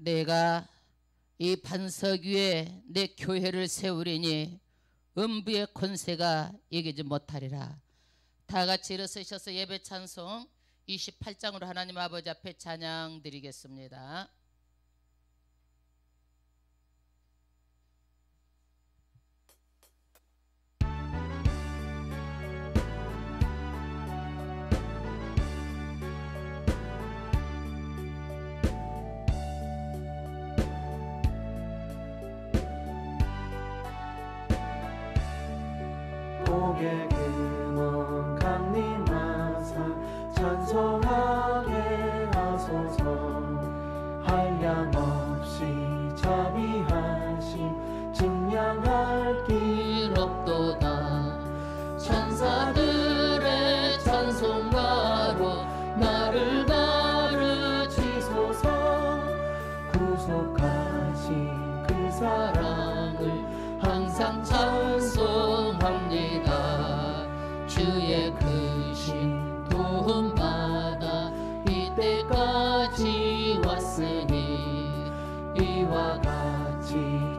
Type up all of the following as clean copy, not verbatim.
내가 이 반석 위에 내 교회를 세우리니 음부의 권세가 이기지 못하리라. 다 같이 일어서셔서 예배 찬송 28장으로 하나님 아버지 앞에 찬양 드리겠습니다. 고개 금원 강림하사 찬송하게 하소서. 한량없이 자비하심 증량할 길 없도다. 천사들의 찬송가로 나를 가르치소서. 구속하신 그 사랑을 항상 찬송합니다. 주의 크신 도움받아 이때까지 왔으니 이와 같이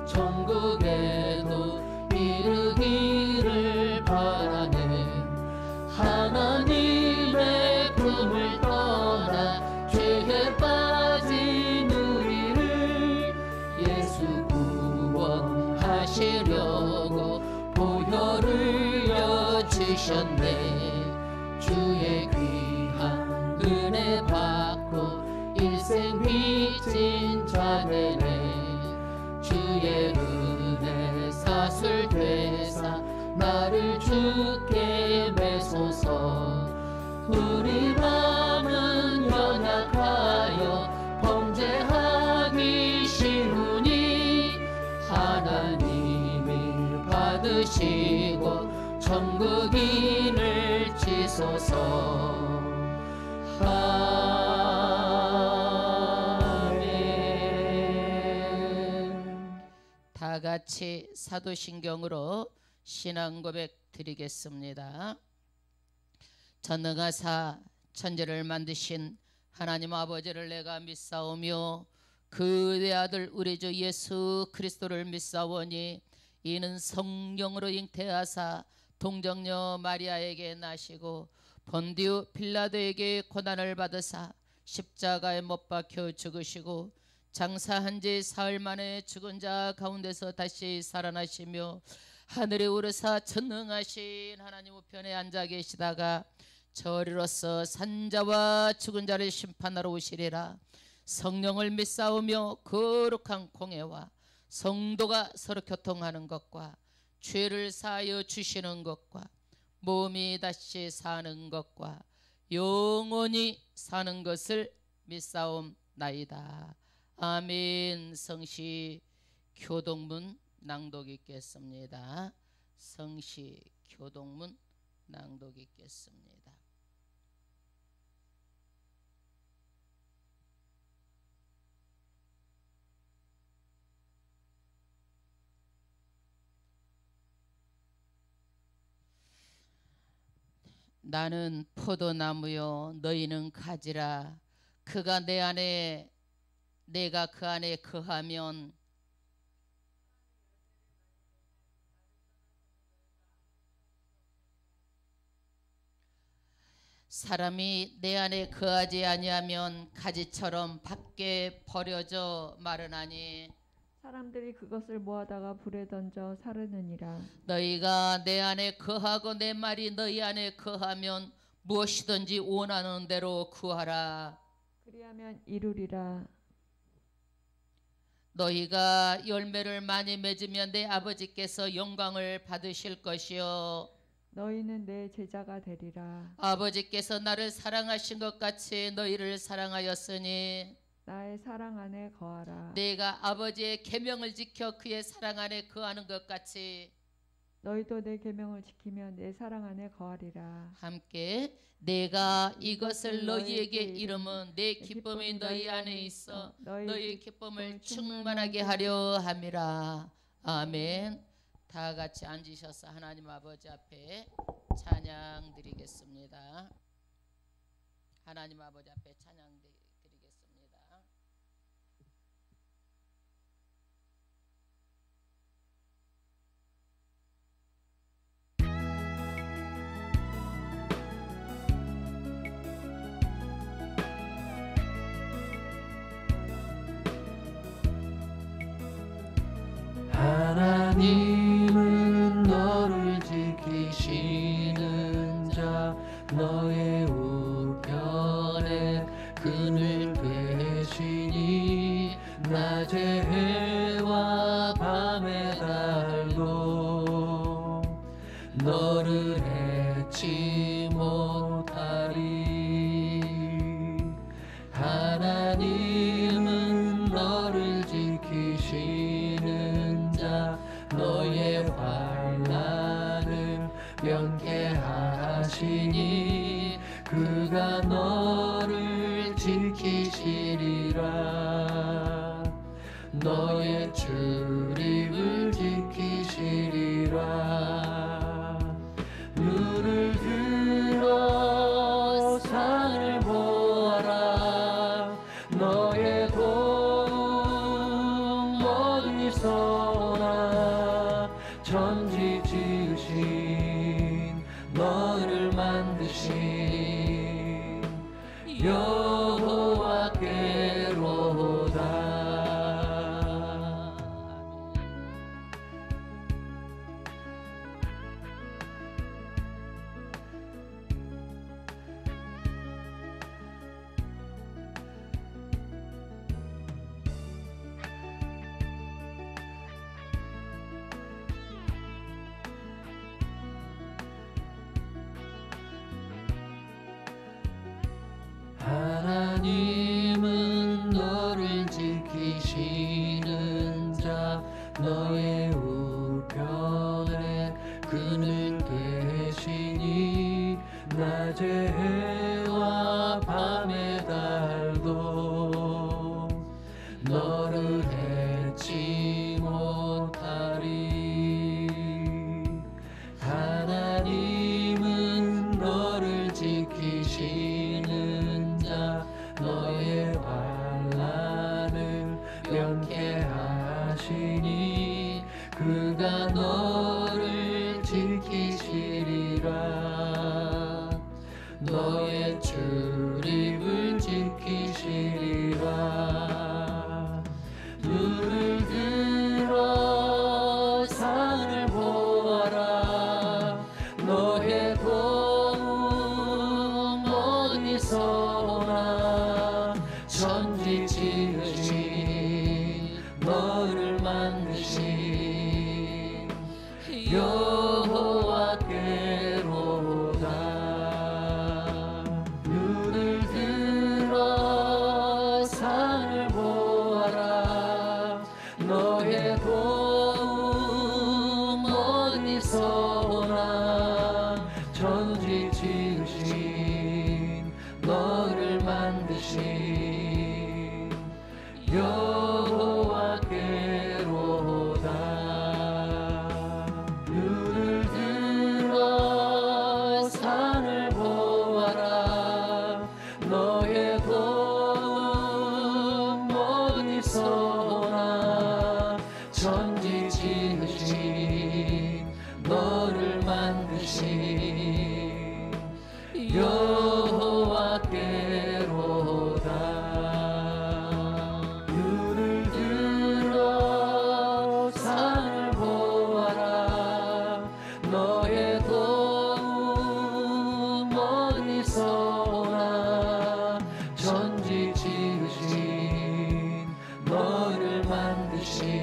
천국에도 이르기를 바라네. 하나님의 품을 떠나 죄에 빠진 우리를 예수 구원하시려고 보혈을 여주셨네. 주의 귀한 은혜 받고 일생 빚진 자 되네. 주의 은혜 사술 되사 나를 주께 매소서. 우리 마음은 연약하여 범죄하기 쉬우니 하나님이 받으시고 천국인을 지소서. 아멘. 다 같이 사도신경으로 신앙 고백 드리겠습니다. 전능하사 천지를 만드신 하나님 아버지를 내가 믿사오며 그 내 아들 우리 주 예수 그리스도를 믿사오니 이는 성령으로 잉태하사 동정녀 마리아에게 나시고 본디오 빌라도에게 고난을 받으사 십자가에 못 박혀 죽으시고 장사한 지 사흘 만에 죽은 자 가운데서 다시 살아나시며 하늘에 오르사 전능하신 하나님 우편에 앉아 계시다가 저리로서 산자와 죽은 자를 심판하러 오시리라. 성령을 믿사오며 거룩한 공회와 성도가 서로 교통하는 것과 죄를 사하여 주시는 것과 몸이 다시 사는 것과 영원히 사는 것을 믿사옵나이다. 아멘. 성시 교동문 낭독 읽겠습니다. 성시 교동문 낭독 읽겠습니다. 나는 포도나무요 너희는 가지라. 그가 내 안에 내가 그 안에 거하면 사람이 내 안에 거하지 아니하면 가지처럼 밖에 버려져 마르나니 사람들이 그것을 모아다가 불에 던져 사르느니라. 너희가 내 안에 거하고 내 말이 너희 안에 거하면 무엇이든지 원하는 대로 구하라. 그리하면 이루리라. 너희가 열매를 많이 맺으면 내 아버지께서 영광을 받으실 것이요 너희는 내 제자가 되리라. 아버지께서 나를 사랑하신 것 같이 너희를 사랑하였으니 나의 사랑 안에 거하라. 내가 아버지의 계명을 지켜 그의 사랑 안에 거하는 것 같이 너희도 내 계명을 지키면 내 사랑 안에 거하리라. 함께 내가 이것을 너희에게 이름은 내 기쁨이 너희 안에 있어 너희 기쁨을 충만하게 하려 함이라. 아멘. 다 같이 앉으셔서 하나님 아버지 앞에 찬양 드리겠습니다. 하나님 아버지 앞에 찬양 드리겠습니다. 하나님은 너를 지키시는 자 너의 우편에 그늘 되시니 낮에 해와 밤에 달도 너를 해치 못하리. 하나님은 너를 지키시는 자 너의 환난을 면케하시니 그가 너를 지키시리라. 너의 출입을 지키시리라. 눈을 들어 산을 보아라. 너의 도움 어디서 오나. 천지 지으신 너를 만드신 여호와께로다. 하나님은 너를 지키시는 자 너의 우편에 그늘 되시니 낮에 해와 밤에 달도 너를 해치 못하리. 하나님은 너를 지키시는 자 너의 환난을 면케하시니 그가 너를 지키시리라. 너의 출입을 지키시리라. 눈을 들어 산을 보아라. 너의 도움 어디서 오나. 천지 지으신 너를 만드신 여호와께로다. 눈을 들어 산을 보아라. 너의 도움 어디서 오나. 천지 지으신 너를 만드신 여호와께로다. 눈을 들어 산을 보아라. 너의 도움 어디서 오나. 천지 지으신 너를 만드신 여호와께로다. 눈을 들어 산을 보아라. 너의 도움 어디서 오나. 천지 지으신 너를 만드신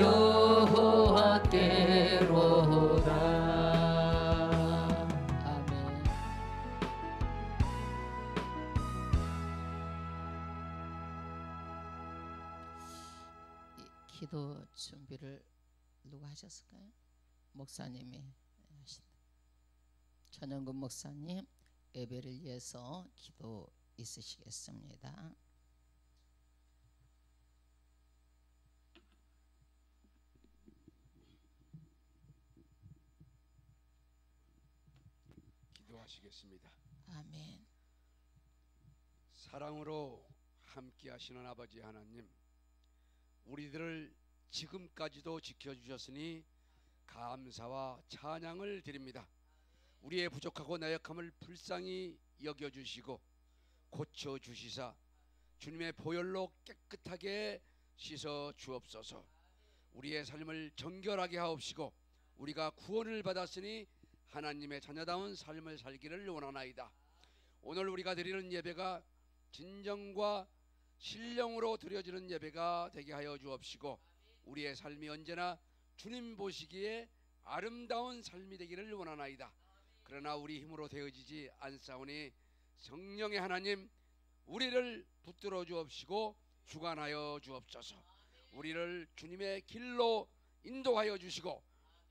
여호와께로다. 아멘. 기도 준비를 누가 하셨을까요? 목사님이 하신다. 전영근 목사님 예배를 위해서 기도 있으시겠습니다. 기도하시겠습니다. 아멘. 사랑으로 함께 하시는 아버지 하나님, 우리들을 지금까지도 지켜주셨으니 감사와 찬양을 드립니다. 우리의 부족하고 나약함을 불쌍히 여겨주시고 고쳐주시사 주님의 보혈로 깨끗하게 씻어 주옵소서. 우리의 삶을 정결하게 하옵시고 우리가 구원을 받았으니 하나님의 자녀다운 삶을 살기를 원하나이다. 오늘 우리가 드리는 예배가 진정과 신령으로 드려지는 예배가 되게 하여 주옵시고 우리의 삶이 언제나 주님 보시기에 아름다운 삶이 되기를 원하나이다. 그러나 우리 힘으로 되어지지 않사오니 성령의 하나님 우리를 붙들어 주옵시고 주관하여 주옵소서. 우리를 주님의 길로 인도하여 주시고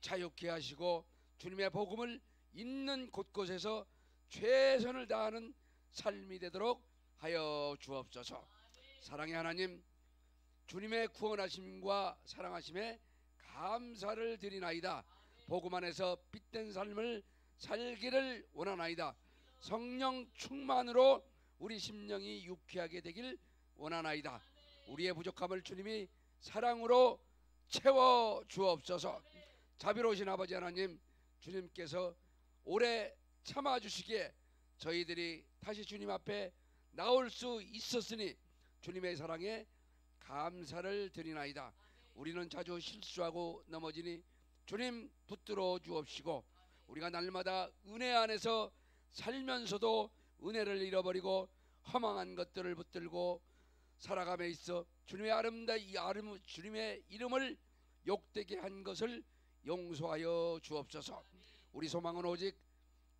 자유케 하시고 주님의 복음을 있는 곳곳에서 최선을 다하는 삶이 되도록 하여 주옵소서. 사랑의 하나님, 주님의 구원하심과 사랑하심에 감사를 드리나이다. 복음 안에서 빛된 삶을 살기를 원하나이다. 성령 충만으로 우리 심령이 유쾌하게 되길 원하나이다. 우리의 부족함을 주님이 사랑으로 채워 주옵소서. 자비로우신 아버지 하나님, 주님께서 오래 참아주시기에 저희들이 다시 주님 앞에 나올 수 있었으니 주님의 사랑에 감사를 드리나이다. 우리는 자주 실수하고 넘어지니 주님 붙들어 주옵시고 우리가 날마다 은혜 안에서 살면서도 은혜를 잃어버리고 허망한 것들을 붙들고 살아감에 있어 주님의 이름을 욕되게 한 것을 용서하여 주옵소서. 우리 소망은 오직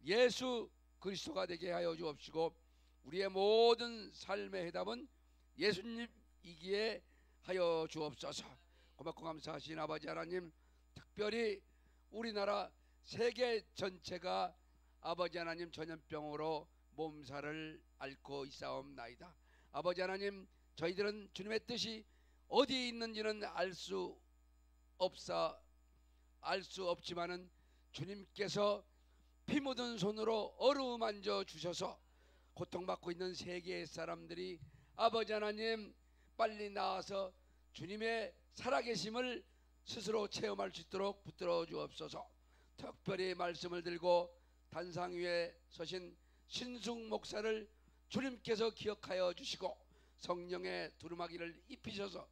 예수 그리스도가 되게 하여 주옵시고 우리의 모든 삶의 해답은 예수님이기에 하여 주옵소서. 고맙고 감사하신 아버지 하나님, 특별히 우리나라 세계 전체가 아버지 하나님 전염병으로 몸살을 앓고 있사옵나이다. 아버지 하나님, 저희들은 주님의 뜻이 어디에 있는지는 알 수 없지만은 주님께서 피 묻은 손으로 어루만져 주셔서 고통받고 있는 세계의 사람들이 아버지 하나님 빨리 나와서 주님의 살아계심을 스스로 체험할 수 있도록 붙들어 주옵소서. 특별히 말씀을 들고 단상 위에 서신 신숙 목사를 주님께서 기억하여 주시고 성령의 두루마기를 입히셔서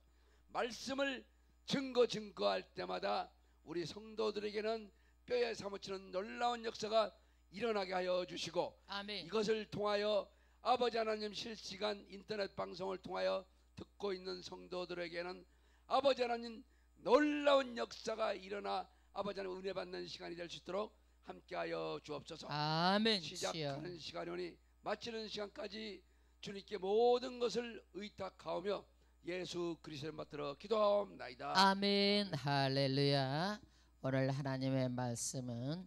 말씀을 증거할 때마다 우리 성도들에게는 뼈에 사무치는 놀라운 역사가 일어나게 하여 주시고 아멘. 이것을 통하여 아버지 하나님 실시간 인터넷 방송을 통하여 듣고 있는 성도들에게는 아버지 하나님 놀라운 역사가 일어나 아버지 하나님 은혜 받는 시간이 될 수 있도록 함께하여 주옵소서. 아멘. 시작하는 시간이니 마치는 시간까지 주님께 모든 것을 의탁하오며 예수 그리스도를 받들어 기도하옵나이다. 아멘. 할렐루야. 오늘 하나님의 말씀은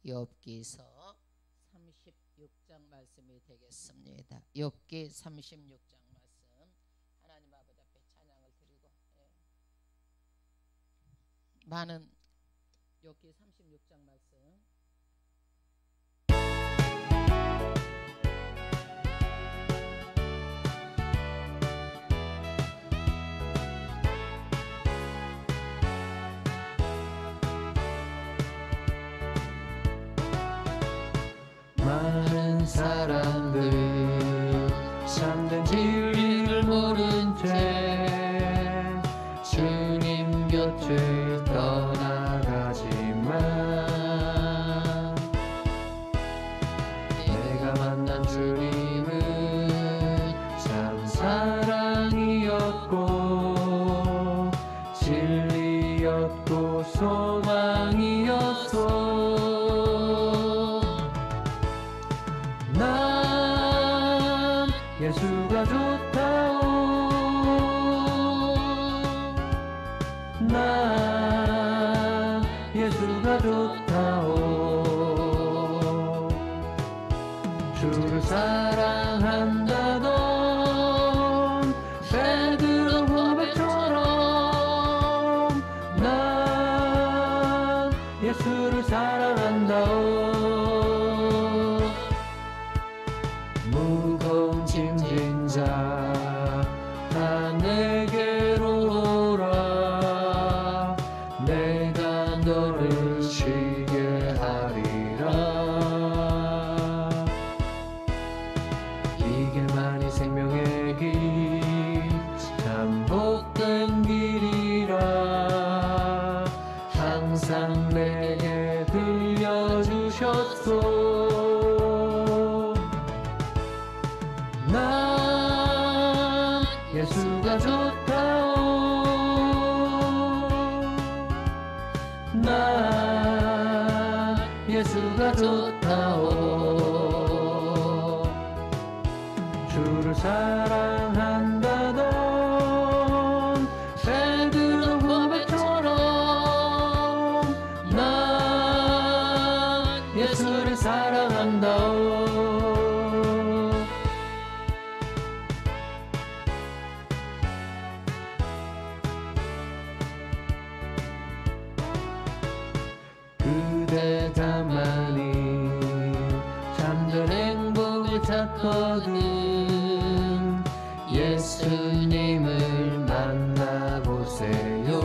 욥기서 36장 말씀이 되겠습니다. 욥기 36장 말씀 하나님 아버지 앞에 찬양을 드리고 많은 욥기 36장 말씀 많은 사람들 참된 진리를 모른 채 주님 곁을 떠나가지만 내가 만난 주님은 참 사랑이었고 진리였고 소망이었소. 난 예수가 좋다오. 난 예수가 좋다오. 주를 사랑한다던 베드로 고백처럼 난 예수를 사랑한다오. 무거운 짐진 자 다 내게로 오라. 내가 너를 쉬게 하리라. 주옵소. 난 예수가 좋다오. 난 예수가 좋다오. 주를 사랑한다던 베드로 고백처럼 난 예수를 사랑한다오. 그대 가만히 잠든 행복을 찾거든 예수님을 만나보세요.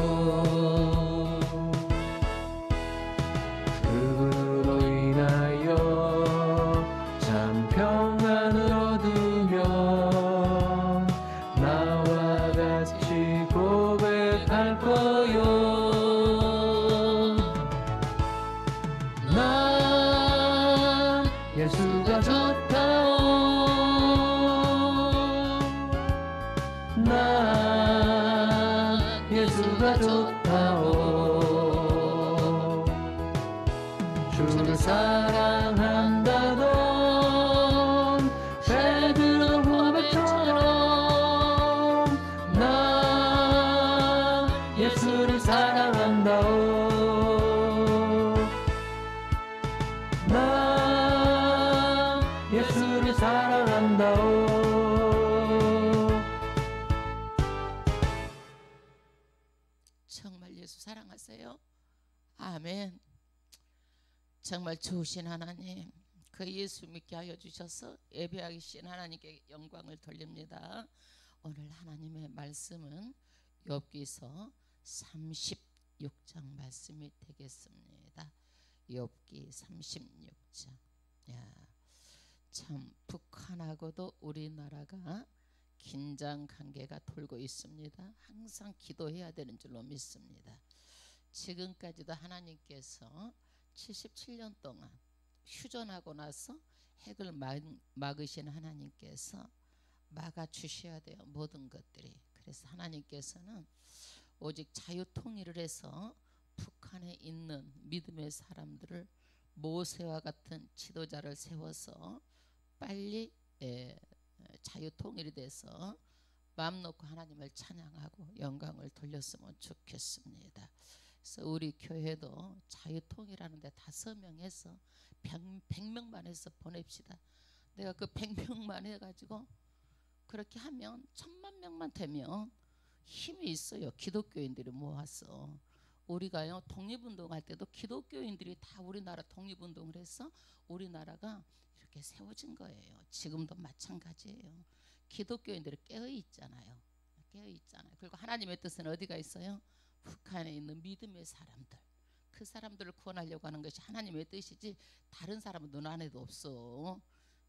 그분으로 인하여 참 평안을 얻으며 나와 같이 고백할 거요. 난 예수가 좋다오. 난 예수가 좋다오. 주를 사랑한다던 베드로 고백처럼 난 예수를 사랑한다오. 난 예수를 사랑한다오. 정말 예수 사랑하세요? 아멘. 정말 좋으신 하나님, 그 예수 믿게 하여 주셔서 예배하신 하나님께 영광을 돌립니다. 오늘 하나님의 말씀은 욥기서 36장 말씀이 되겠습니다. 욥기 36장. 참 북한하고도 우리나라가 긴장 관계가 돌고 있습니다. 항상 기도해야 되는 줄로 믿습니다. 지금까지도 하나님께서 77년 동안 휴전하고 나서 핵을 막으신 하나님께서 막아주셔야 돼요. 모든 것들이. 그래서 하나님께서는 오직 자유통일을 해서 북한에 있는 믿음의 사람들을 모세와 같은 지도자를 세워서 빨리 자유통일이 돼서 마음 놓고 하나님을 찬양하고 영광을 돌렸으면 좋겠습니다. 그래서 우리 교회도 자유통일하는데 5명 해서 100명만 해서 보냅시다. 내가 그 100명만 해가지고 그렇게 하면 1000만 명만 되면 힘이 있어요. 기독교인들이 모아서. 우리가요 독립운동할 때도 기독교인들이 다 우리나라 독립운동을 해서 우리나라가 이렇게 세워진 거예요. 지금도 마찬가지예요. 기독교인들이 깨어있잖아요. 그리고 하나님의 뜻은 어디가 있어요? 북한에 있는 믿음의 사람들, 그 사람들을 구원하려고 하는 것이 하나님의 뜻이지 다른 사람은 눈 안에도 없어.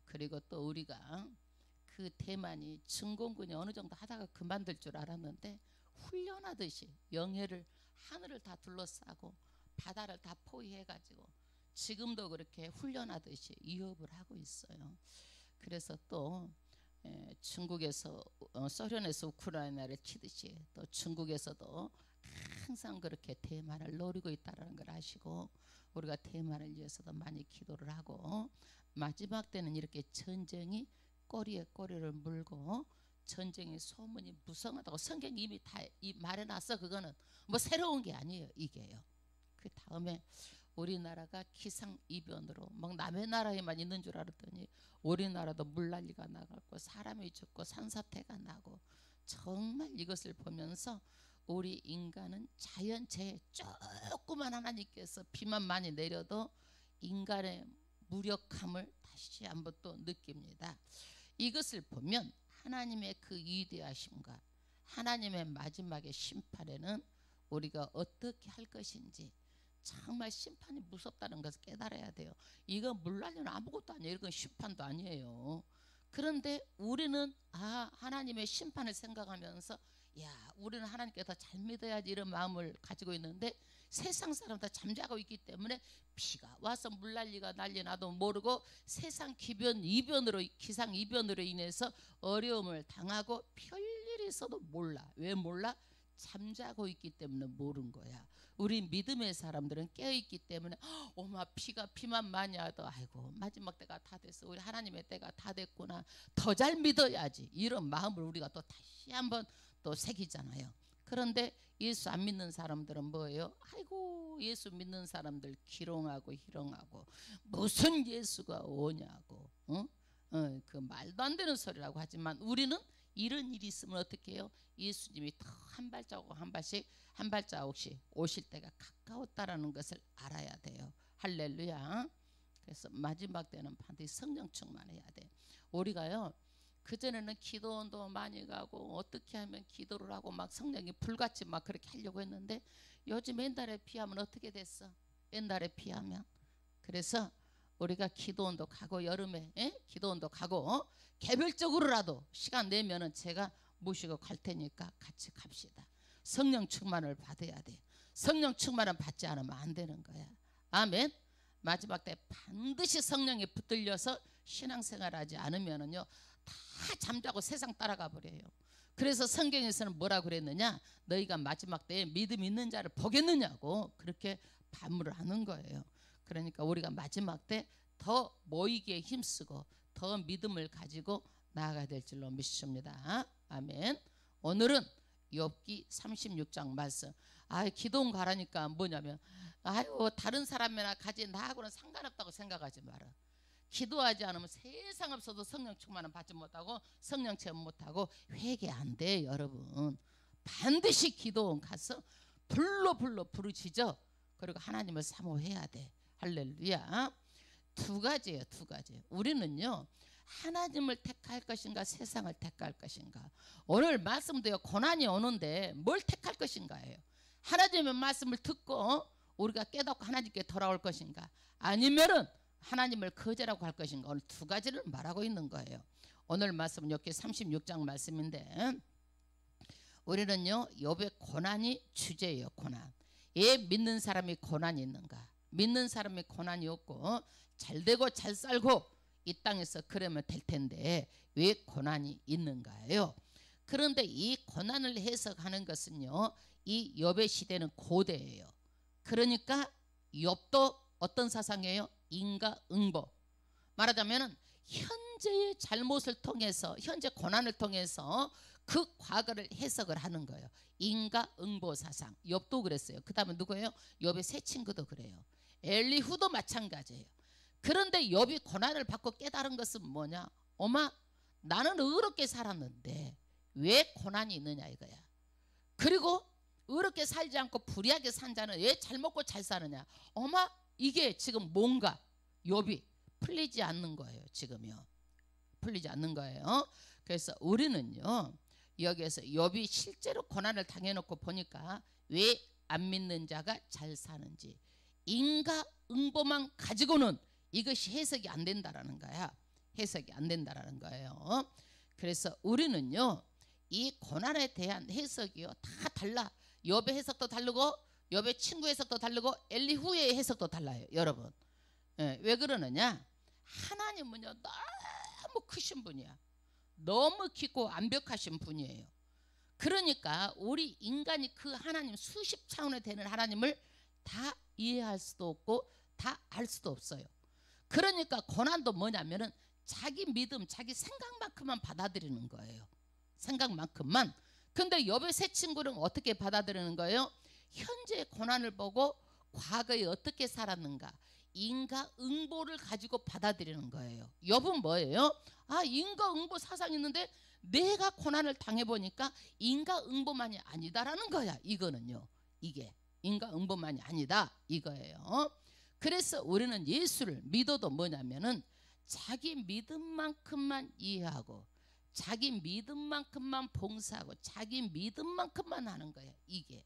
그리고 또 우리가 그 대만이 증공군이 어느 정도 하다가 그만둘 줄 알았는데 훈련하듯이 영해를 하늘을 다 둘러싸고 바다를 다 포위해가지고 지금도 그렇게 훈련하듯이 위협을 하고 있어요. 그래서 또 중국에서 소련에서 우크라이나를 치듯이 또 중국에서도 항상 그렇게 대만을 노리고 있다는 걸 아시고 우리가 대만을 위해서도 많이 기도를 하고 마지막 때는 이렇게 전쟁이 꼬리에 꼬리를 물고 전쟁의 소문이 무성하다고 성경이 이미 다 말해놨어. 그거는 뭐 새로운 게 아니에요. 이게요. 그 다음에 우리나라가 기상이변으로 막 남의 나라에만 있는 줄 알았더니 우리나라도 물난리가 나갔고 사람이 죽고 산사태가 나고 정말 이것을 보면서 우리 인간은 자연재해 조그만 하나님께서 비만 많이 내려도 인간의 무력함을 다시 한번 또 느낍니다. 이것을 보면 하나님의 그 위대하심과 하나님의 마지막의 심판에는 우리가 어떻게 할 것인지 정말 심판이 무섭다는 것을 깨달아야 돼요. 이건 물난리는 아무것도 아니에요. 이건 심판도 아니에요. 그런데 우리는 하나님의 심판을 생각하면서 야, 우리는 하나님께 더 잘 믿어야지 이런 마음을 가지고 있는데 세상 사람 다 잠자고 있기 때문에 비가 와서 물난리가 난리 나도 모르고 세상 기상 이변으로 인해서 어려움을 당하고 별일이 있어도 몰라. 왜 몰라? 잠자고 있기 때문에 모르는 거야. 우리 믿음의 사람들은 깨어있기 때문에 오마 비만 많이 하더 아이고 마지막 때가 다 됐어. 우리 하나님의 때가 다 됐구나. 더 잘 믿어야지. 이런 마음을 우리가 또 다시 한번 또 새기잖아요. 그런데 예수 안 믿는 사람들은 뭐예요? 아이고 예수 믿는 사람들 기롱하고 희롱하고 무슨 예수가 오냐고 그 말도 안 되는 소리라고 하지만 우리는 이런 일이 있으면 어떻게 해요? 예수님이 더 한 발자국씩 오실 때가 가까웠다라는 것을 알아야 돼요. 할렐루야. 그래서 마지막 때는 반드시 성령 충만해야 돼. 우리가요 그전에는 기도원도 많이 가고 어떻게 하면 기도를 하고 막 성령이 불같이 막 그렇게 하려고 했는데 요즘 옛날에 비하면 어떻게 됐어? 옛날에 비하면. 그래서 우리가 기도원도 가고 여름에 기도원도 가고 개별적으로라도 시간 내면은 제가 모시고 갈 테니까 같이 갑시다. 성령 충만을 받아야 돼. 성령 충만을 받지 않으면 안 되는 거야. 아멘. 마지막 때 반드시 성령에 붙들려서 신앙생활하지 않으면은요 다 잠자고 세상 따라가 버려요. 그래서 성경에서는 뭐라고 그랬느냐? 너희가 마지막 때에 믿음 있는 자를 보겠느냐고 그렇게 반문을 하는 거예요. 그러니까 우리가 마지막 때 더 모이기에 힘쓰고 더 믿음을 가지고 나아가야 될 줄로 믿습니다. 아멘. 오늘은 욥기 36장 말씀. 기도원 가라니까 뭐냐면 아유 다른 사람이나 가지 나하고는 상관없다고 생각하지 마라. 기도하지 않으면 세상 없어도 성령 충만은 받지 못하고 성령 체험 못하고 회개 안 돼. 여러분 반드시 기도원 가서 불로 부르짖어. 그리고 하나님을 사모해야 돼. 할렐루야. 두 가지예요. 두 가지. 우리는요 하나님을 택할 것인가 세상을 택할 것인가. 오늘 말씀도요 고난이 오는데 뭘 택할 것인가예요. 하나님의 말씀을 듣고 우리가 깨닫고 하나님께 돌아올 것인가 아니면은 하나님을 거절하고 할 것인가. 오늘 두 가지를 말하고 있는 거예요. 오늘 말씀은 욥기 36장 말씀인데 우리는요 욥의 고난이 주제예요. 고난. 왜 믿는 사람이 고난이 있는가? 믿는 사람이 고난이 없고 잘되고 잘 살고 이 땅에서 그러면 될 텐데 왜 고난이 있는가요? 그런데 이 고난을 해석하는 것은요 이 욥의 시대는 고대예요. 그러니까 욥도 어떤 사상이에요? 인과응보. 말하자면 현재의 잘못을 통해서 현재 고난을 통해서 그 과거를 해석을 하는 거예요. 인과응보 사상. 욥도 그랬어요. 그 다음에 누구예요? 욥의 세 친구도 그래요. 엘리후도 마찬가지예요. 그런데 욥이 고난을 받고 깨달은 것은 뭐냐? 어마 나는 의롭게 살았는데 왜 고난이 있느냐 이거야. 그리고 의롭게 살지 않고 불의하게 산 자는 왜 잘 먹고 잘 사느냐. 어마 이게 지금 뭔가 욥이 풀리지 않는 거예요. 지금요. 풀리지 않는 거예요. 그래서 우리는요 여기에서 욥이 실제로 고난을 당해놓고 보니까 왜 안 믿는 자가 잘 사는지 인과응보만 가지고는 이것이 해석이 안 된다라는 거야. 해석이 안 된다라는 거예요. 그래서 우리는요 이 고난에 대한 해석이요 다 달라. 욥의 해석도 다르고 욥의 친구 해석도 다르고 엘리후의 해석도 달라요. 여러분 왜 그러느냐? 하나님은요 너무 크신 분이야. 너무 깊고 완벽하신 분이에요. 그러니까 우리 인간이 그 하나님 수십 차원에 되는 하나님을 다 이해할 수도 없고 다 알 수도 없어요. 그러니까 고난도 뭐냐면은 자기 믿음 자기 생각만큼만 받아들이는 거예요. 생각만큼만. 근데 욥의 세 친구는 어떻게 받아들이는 거예요? 현재의 고난을 보고 과거에 어떻게 살았는가 인과응보를 가지고 받아들이는 거예요. 욥은 뭐예요? 인과응보 사상이 있는데 내가 고난을 당해보니까 인과응보만이 아니다라는 거야. 이거는요 이게 인과응보만이 아니다 이거예요. 그래서 우리는 예수를 믿어도 뭐냐면은 자기 믿음만큼만 이해하고 자기 믿음만큼만 봉사하고 자기 믿음만큼만 하는 거예요. 이게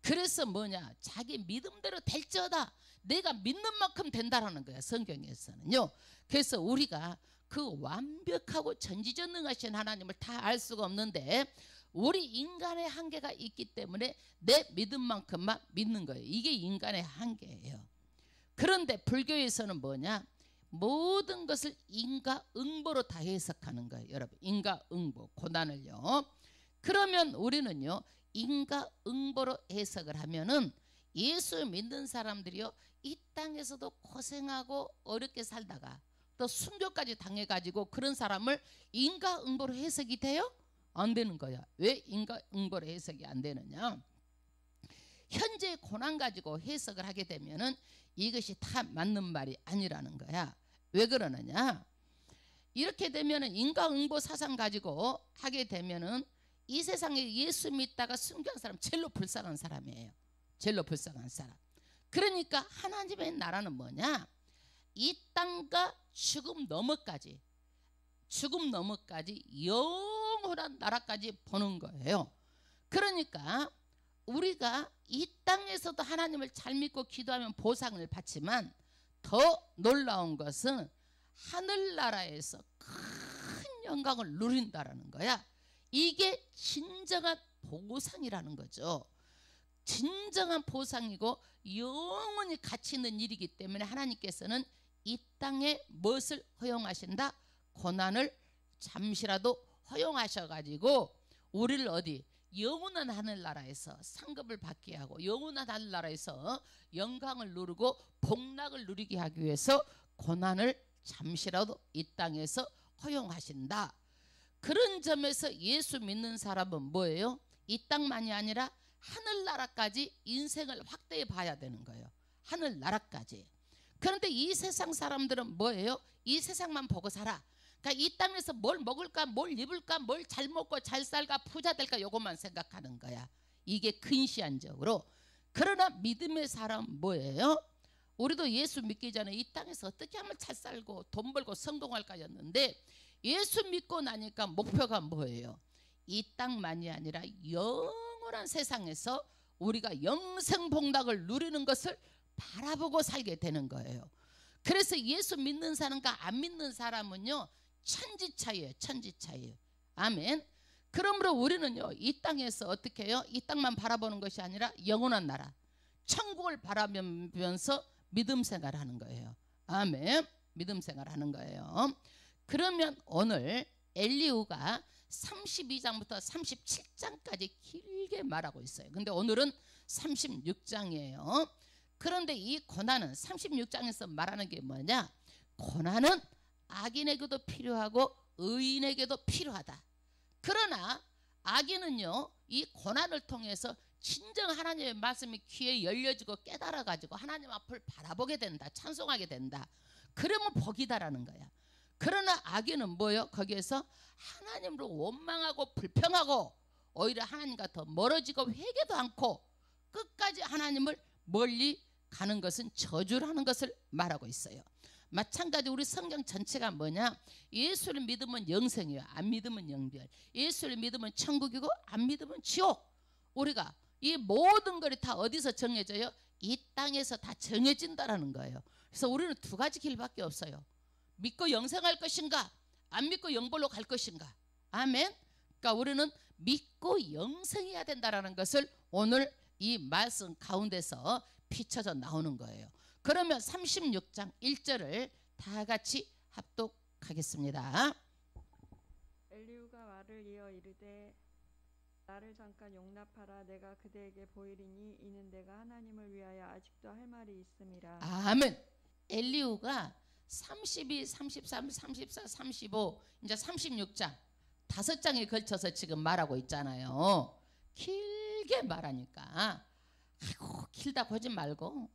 그래서 뭐냐 자기 믿음대로 될지어다 내가 믿는 만큼 된다라는 거야. 성경에서는요. 그래서 우리가 그 완벽하고 전지전능하신 하나님을 다 알 수가 없는데 우리 인간의 한계가 있기 때문에 내 믿음만큼만 믿는 거예요. 이게 인간의 한계예요. 그런데 불교에서는 뭐냐? 모든 것을 인과응보로 다 해석하는 거예요. 여러분, 인과응보, 고난을요. 그러면 우리는요, 인과응보로 해석을 하면은 예수 믿는 사람들이요, 이 땅에서도 고생하고 어렵게 살다가 또 순교까지 당해가지고 그런 사람을 인과응보로 해석이 돼요? 안 되는 거야. 왜 인과응보로 해석이 안 되느냐? 현재 고난 가지고 해석을 하게 되면은 이것이 다 맞는 말이 아니라는 거야. 왜 그러느냐? 이렇게 되면은 인과응보 사상 가지고 하게 되면은 이 세상에 예수 믿다가 순교한 사람 제일로 불쌍한 사람이에요. 제일로 불쌍한 사람. 그러니까 하나님의 나라는 뭐냐? 이 땅과 죽음 너머까지 영원한 나라까지 보는 거예요. 그러니까 우리가 이 땅에서도 하나님을 잘 믿고 기도하면 보상을 받지만 더 놀라운 것은 하늘나라에서 큰 영광을 누린다라는 거야. 이게 진정한 보상이라는 거죠. 진정한 보상이고 영원히 가치 있는 일이기 때문에 하나님께서는 이 땅에 무엇을 허용하신다? 고난을 잠시라도 허용하셔가지고 우리를 어디? 영원한 하늘나라에서 상급을 받게 하고 영원한 하늘나라에서 영광을 누리고 복락을 누리게 하기 위해서 고난을 잠시라도 이 땅에서 허용하신다. 그런 점에서 예수 믿는 사람은 뭐예요? 이 땅만이 아니라 하늘나라까지 인생을 확대해 봐야 되는 거예요. 하늘나라까지. 그런데 이 세상 사람들은 뭐예요? 이 세상만 보고 살아. 그러니까 이 땅에서 뭘 먹을까, 뭘 입을까, 뭘 잘 먹고 잘 살까, 부자 될까, 요것만 생각하는 거야. 이게 근시안적으로. 그러나 믿음의 사람은 뭐예요? 우리도 예수 믿기 전에 이 땅에서 어떻게 하면 잘 살고 돈 벌고 성공할까였는데 예수 믿고 나니까 목표가 뭐예요? 이 땅만이 아니라 영원한 세상에서 우리가 영생복락을 누리는 것을 바라보고 살게 되는 거예요. 그래서 예수 믿는 사람과 안 믿는 사람은요, 천지 차이예요. 천지 차이예요. 아멘. 그러므로 우리는요, 이 땅에서 어떻게 해요? 이 땅만 바라보는 것이 아니라 영원한 나라, 천국을 바라보면서 믿음 생활하는 거예요. 아멘. 믿음 생활하는 거예요. 그러면 오늘 엘리후가 32장부터 37장까지 길게 말하고 있어요. 근데 오늘은 36장이에요. 그런데 이 고난은 36장에서 말하는 게 뭐냐? 고난은 악인에게도 필요하고 의인에게도 필요하다. 그러나 악인은요, 이 고난을 통해서 진정 하나님의 말씀이 귀에 열려지고 깨달아가지고 하나님 앞을 바라보게 된다. 찬송하게 된다. 그러면 복이다라는 거야. 그러나 악인은 뭐예요? 거기에서 하나님으로 원망하고 불평하고 오히려 하나님과 더 멀어지고 회개도 않고 끝까지 하나님을 멀리 가는 것은 저주라는 것을 말하고 있어요. 마찬가지 우리 성경 전체가 뭐냐? 예수를 믿으면 영생이에요. 안 믿으면 영별. 예수를 믿으면 천국이고 안 믿으면 지옥. 우리가 이 모든 것이 다 어디서 정해져요? 이 땅에서 다 정해진다라는 거예요. 그래서 우리는 두 가지 길밖에 없어요. 믿고 영생할 것인가, 안 믿고 영벌로 갈 것인가. 아멘. 그러니까 우리는 믿고 영생해야 된다라는 것을 오늘 이 말씀 가운데서 비춰져 나오는 거예요. 그러면 36장 1절을 다 같이 합독하겠습니다. 엘리후가 말을 이어 이르되 나를 잠깐 용납하라. 내가 그대에게 보이리니 이는 내가 하나님을 위하여 아직도 할 말이 있음이라. 아멘. 엘리후가 32, 33, 34, 35 이제 36장 5장에 걸쳐서 지금 말하고 있잖아요. 길게 말하니까 아이고 길다고 하지 말고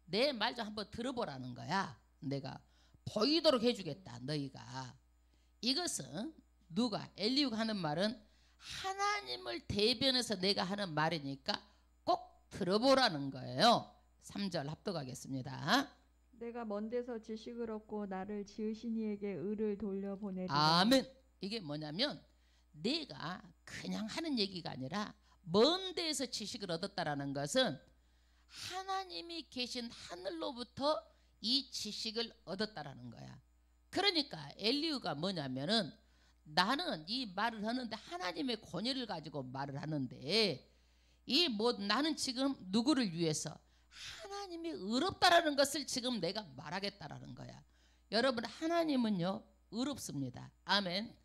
내 말 좀 한번 들어보라는 거야. 내가 보이도록 해주겠다. 너희가. 이것은 누가? 엘리후가 하는 말은 하나님을 대변해서 내가 하는 말이니까 꼭 들어보라는 거예요. 3절 합독하겠습니다. 내가 먼 데서 지식을 얻고 나를 지으신 이에게 의를 돌려보내리라. 아멘. 이게 뭐냐면 내가 그냥 하는 얘기가 아니라 먼 데에서 지식을 얻었다라는 것은 하나님이 계신 하늘로부터 이 지식을 얻었다라는 거야. 그러니까 엘리후가 뭐냐면은 나는 이 말을 하는데 하나님의 권위를 가지고 말을 하는데 이 뭐 나는 지금 누구를 위해서 하나님이 의롭다라는 것을 지금 내가 말하겠다라는 거야. 여러분 하나님은요 의롭습니다. 아멘.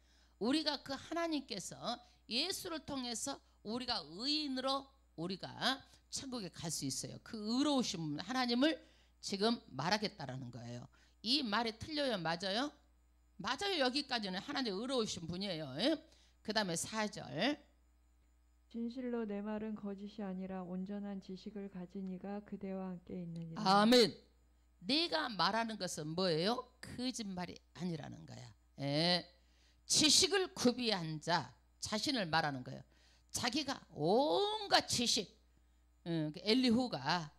우리가 그 하나님께서 예수를 통해서 우리가 의인으로 우리가 천국에 갈 수 있어요. 그 의로우신 하나님을 지금 말하겠다라는 거예요. 이 말이 틀려요? 맞아요? 맞아요. 여기까지는 하나님 의로우신 분이에요. 그 다음에 4절 진실로 내 말은 거짓이 아니라 온전한 지식을 가진 이가 그대와 함께 있느니라. 아멘. 내가 말하는 것은 뭐예요? 거짓말이 아니라는 거야. 지식을 구비한 자 자신을 말하는 거예요. 자기가 온갖 지식 엘리후가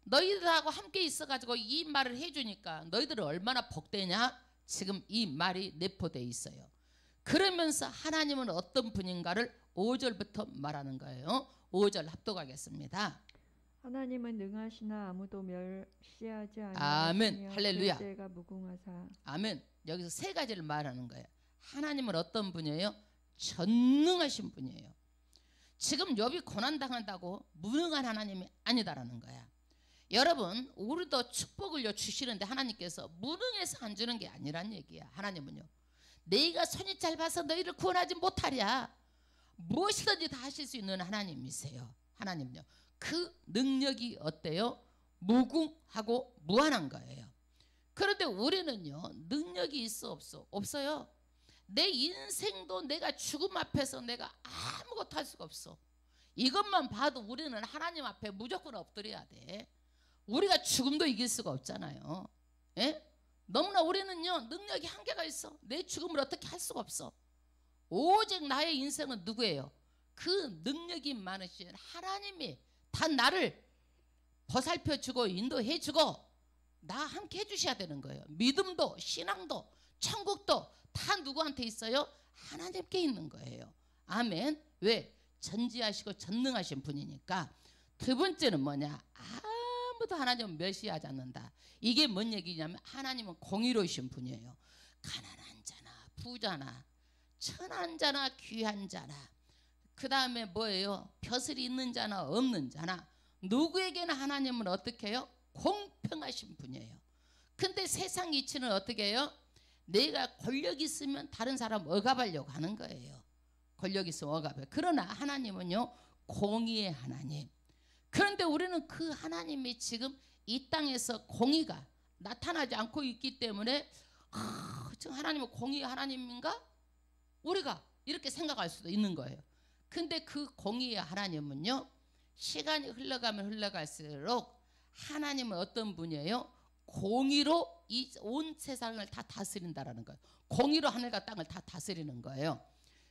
너희들하고 함께 있어가지고 이 말을 해주니까 너희들은 얼마나 복되냐. 지금 이 말이 내포되어 있어요. 그러면서 하나님은 어떤 분인가를 5절부터 말하는 거예요. 5절 합독하겠습니다. 하나님은 능하시나 아무도 멸시하지 아멘. 아니하시며 할렐루야. 글재가 무궁하사. 아멘. 여기서 세 가지를 말하는 거예요. 하나님은 어떤 분이에요? 전능하신 분이에요. 지금 욥이 고난당한다고 무능한 하나님이 아니다라는 거야. 여러분 우리도 축복을 주시는데 하나님께서 무능해서 안 주는 게 아니란 얘기야. 하나님은요 내가 손이 짧아서 너희를 구원하지 못하랴. 무엇이든지 다 하실 수 있는 하나님이세요. 하나님은요 그 능력이 어때요? 무궁하고 무한한 거예요. 그런데 우리는요 능력이 있어 없어? 없어요. 내 인생도 내가 죽음 앞에서 내가 아무것도 할 수가 없어. 이것만 봐도 우리는 하나님 앞에 무조건 엎드려야 돼. 우리가 죽음도 이길 수가 없잖아요. 너무나 우리는요 능력이 한계가 있어. 내 죽음을 어떻게 할 수가 없어. 오직 나의 인생은 누구예요? 그 능력이 많으신 하나님이 다 나를 보살펴주고 인도해주고 나 함께 해주셔야 되는 거예요. 믿음도 신앙도 천국도 다 누구한테 있어요? 하나님께 있는 거예요. 아멘. 왜? 전지하시고 전능하신 분이니까. 두 번째는 뭐냐? 아무도 하나님은 멸시하지 않는다. 이게 뭔 얘기냐면 하나님은 공의로우신 분이에요. 가난한 자나 부자나 천한 자나 귀한 자나 그 다음에 뭐예요? 벼슬이 있는 자나 없는 자나 누구에게나 하나님은 어떻게 해요? 공평하신 분이에요. 근데 세상 이치는 어떻게 해요? 내가 권력 있으면 다른 사람 억압하려고 하는 거예요. 권력 있으면 억압해. 그러나 하나님은요 공의의 하나님. 그런데 우리는 그 하나님이 지금 이 땅에서 공의가 나타나지 않고 있기 때문에 지금 하나님은 공의의 하나님인가? 우리가 이렇게 생각할 수도 있는 거예요. 근데 그 공의의 하나님은요 시간이 흘러가면 흘러갈수록 하나님은 어떤 분이에요? 공의로 이 온 세상을 다 다스린다라는 거예요. 공의로 하늘과 땅을 다 다스리는 거예요.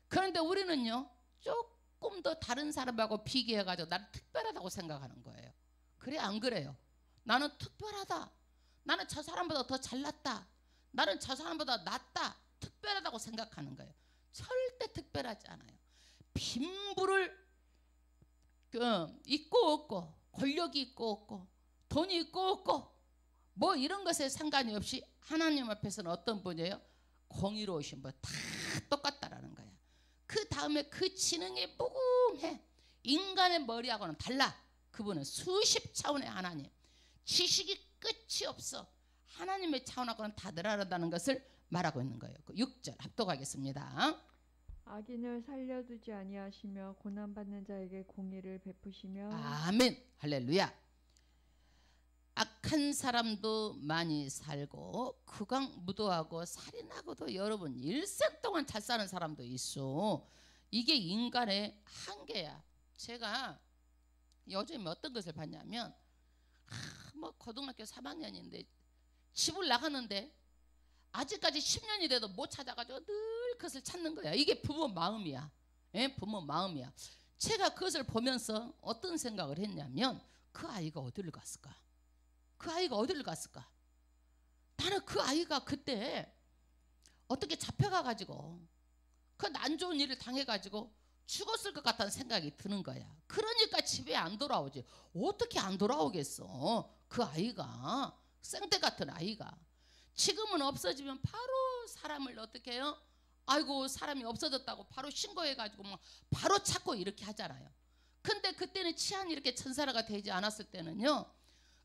그런데 우리는요 조금 더 다른 사람하고 비교해가지고 나는 특별하다고 생각하는 거예요. 그래 안 그래요? 나는 특별하다. 나는 저 사람보다 더 잘났다. 나는 저 사람보다 낫다. 특별하다고 생각하는 거예요. 절대 특별하지 않아요. 빈부를 있고 없고 권력이 있고 없고 돈이 있고 없고 뭐 이런 것에 상관이 없이 하나님 앞에서는 어떤 분이에요? 공의로우신 분. 다 똑같다라는 거야. 그 다음에 그 지능이 무궁해. 인간의 머리하고는 달라. 그분은 수십 차원의 하나님. 지식이 끝이 없어. 하나님의 차원하고는 다르다는 것을 말하고 있는 거예요. 6절 합독하겠습니다. 악인을 살려두지 아니하시며 고난받는 자에게 공의를 베푸시며. 아멘. 할렐루야. 악한 사람도 많이 살고 극악무도하고 살인하고도 여러분 일생 동안 잘 사는 사람도 있어. 이게 인간의 한계야. 제가 요즘에 어떤 것을 봤냐면 뭐 고등학교 3학년인데 집을 나갔는데 아직까지 10년이 돼도 못 찾아가지고 늘 그것을 찾는 거야. 이게 부모 마음이야. 부모 마음이야. 제가 그것을 보면서 어떤 생각을 했냐면 그 아이가 어디를 갔을까? 그 아이가 어디를 갔을까? 나는 그 아이가 그때 어떻게 잡혀가가지고 그 안 좋은 일을 당해가지고 죽었을 것 같다는 생각이 드는 거야. 그러니까 집에 안 돌아오지. 어떻게 안 돌아오겠어? 그 아이가 생떼 같은 아이가 지금은 없어지면 바로 사람을 어떻게 해요? 아이고 사람이 없어졌다고 바로 신고해가지고 막 바로 찾고 이렇게 하잖아요. 근데 그때는 치안이 이렇게 천사라가 되지 않았을 때는요,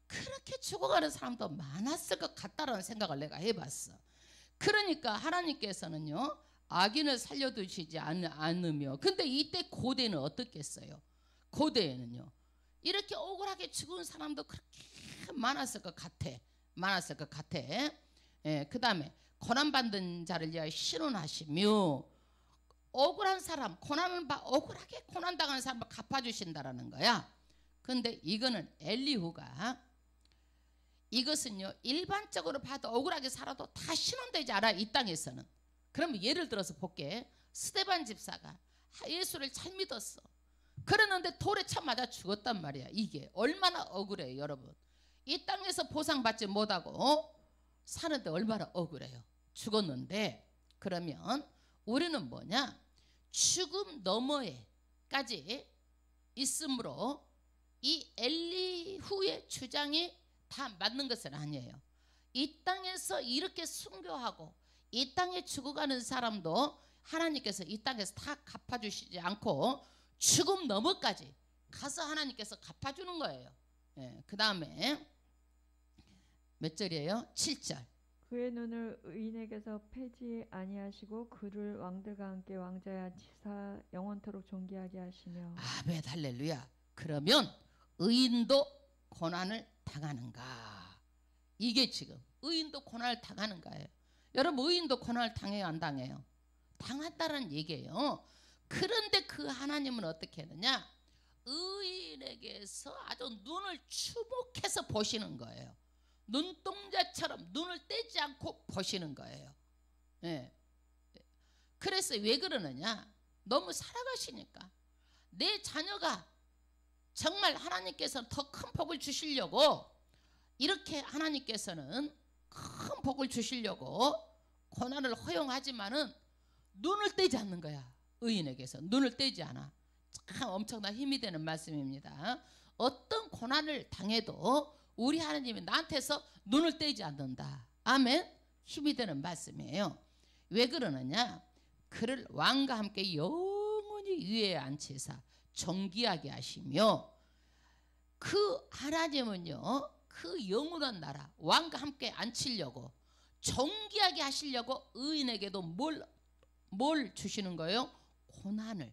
그렇게 죽어가는 사람도 많았을 것 같다라는 생각을 내가 해봤어. 그러니까 하나님께서는요, 악인을 살려두시지 않으며, 근데 이때 고대는 어떻겠어요? 고대에는요, 이렇게 억울하게 죽은 사람도 그렇게 많았을 것 같아. 많았을 것 같아. 예, 그 다음에 고난받는 자를 위하여 신원하시며, 억울한 사람, 억울하게 고난당하는 사람을 갚아주신다라는 거야. 근데 이거는 엘리후가, 이것은요 일반적으로 봐도 억울하게 살아도 다 신원되지 않아, 이 땅에서는. 그러면 예를 들어서 볼게. 스데반 집사가 예수를 잘 믿었어. 그러는데 돌에 쳐 맞아 죽었단 말이야. 이게 얼마나 억울해요, 여러분. 이 땅에서 보상받지 못하고 사는데 얼마나 억울해요. 죽었는데, 그러면 우리는 뭐냐, 죽음 너머에까지 있으므로 이 엘리후의 주장이 다 맞는 것은 아니에요. 이 땅에서 이렇게 순교하고 이 땅에 죽어가는 사람도 하나님께서 이 땅에서 다 갚아주시지 않고 죽음 너머까지 가서 하나님께서 갚아주는 거예요. 예, 그 다음에 몇 절이에요? 7절. 그의 눈을 의인에게서 패지 아니하시고 그를 왕들과 함께 왕자야 지사 영원토록 존귀하게 하시며. 아멘, 할렐루야. 그러면 의인도 고난을 당하는가? 이게 지금 의인도 고난을 당하는가예요. 여러분, 의인도 고난을 당해요, 안 당해요? 당한다는 얘기예요. 그런데 그 하나님은 어떻게 하느냐, 의인에게서 아주 눈을 추목해서 보시는 거예요. 눈동자처럼 눈을 떼지 않고 보시는 거예요. 예. 그래서 왜 그러느냐, 너무 살아가시니까. 내 자녀가 정말 하나님께서 더 큰 복을 주시려고, 이렇게 하나님께서는 큰 복을 주시려고 고난을 허용하지만은 눈을 떼지 않는 거야. 의인에게서 눈을 떼지 않아. 참 엄청난 힘이 되는 말씀입니다. 어떤 고난을 당해도 우리 하나님이 나한테서 눈을 떼지 않는다. 아멘. 힘이 되는 말씀이에요. 왜 그러느냐, 그를 왕과 함께 영원히 위에 앉히사 존귀하게 하시며, 그 하나님은요, 그 영원한 나라 왕과 함께 앉히려고 존귀하게 하시려고 의인에게도 뭘 주시는 거예요? 고난을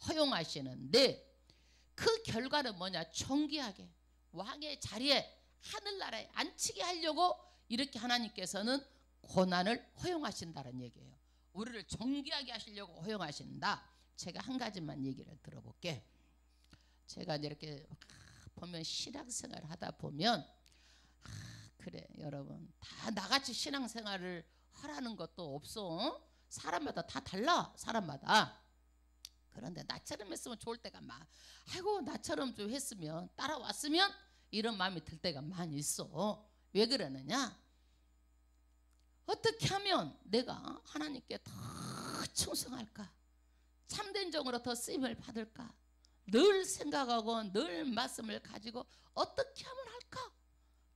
허용하시는데, 그 결과는 뭐냐, 존귀하게 왕의 자리에 하늘나라에 앉히게 하려고 이렇게 하나님께서는 고난을 허용하신다는 얘기예요. 우리를 존귀하게 하시려고 허용하신다. 제가 한 가지만 얘기를 들어볼게. 제가 이렇게 보면 신앙생활을 하다 보면, 그래 여러분, 다 나같이 신앙생활을 하라는 것도 없어. 사람마다 다 달라, 사람마다. 그런데 나처럼 했으면 좋을 때가 많아. 아이고 나처럼 좀 했으면, 따라왔으면, 이런 마음이 들 때가 많이 있어. 왜 그러느냐, 어떻게 하면 내가 하나님께 더 충성할까, 참된 종으로 더 쓰임을 받을까, 늘 생각하고 늘 말씀을 가지고 어떻게 하면 할까.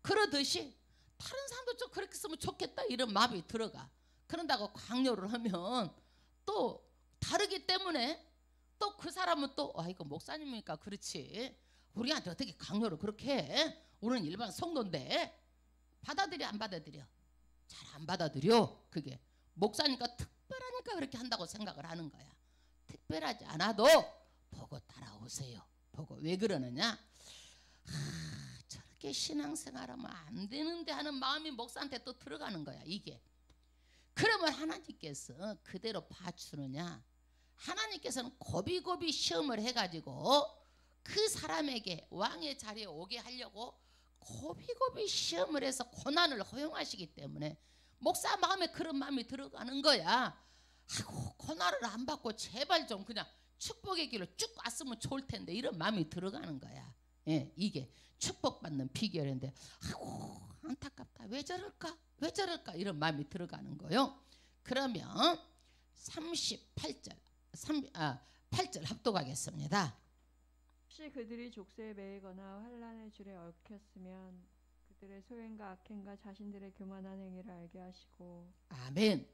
그러듯이 다른 사람도 좀 그렇게 쓰면 좋겠다, 이런 마음이 들어가. 그런다고 강요를 하면 또 다르기 때문에 또 그 사람은 또 이거 목사님이니까 그렇지, 우리한테 어떻게 강요를 그렇게 해? 우리는 일반 성도인데. 받아들여 안 받아들여? 잘 안 받아들여. 그게 목사니까 특별하니까 그렇게 한다고 생각을 하는 거야. 특별하지 않아도 보고 따라오세요. 보고. 왜 그러느냐, 저렇게 신앙생활하면 안 되는데 하는 마음이 목사한테 또 들어가는 거야, 이게. 그러면 하나님께서 그대로 봐주느냐, 하나님께서는 고비고비 시험을 해가지고 그 사람에게 왕의 자리에 오게 하려고 고비고비 시험을 해서 고난을 허용하시기 때문에 목사 마음에 그런 마음이 들어가는 거야. 아이고 고난을 안 받고 제발 좀 그냥 축복의 길로 쭉 왔으면 좋을 텐데, 이런 마음이 들어가는 거야. 예, 이게 축복받는 비결인데, 아이고 안타깝다, 왜 저럴까, 왜 저럴까, 이런 마음이 들어가는 거요. 그러면 38절 8절 합독하겠습니다. 혹시 그들이 족쇄에 매이거나 환난의 줄에 얽혔으면 그들의 소행과 악행과 자신들의 교만한 행위를 알게 하시고. 아멘.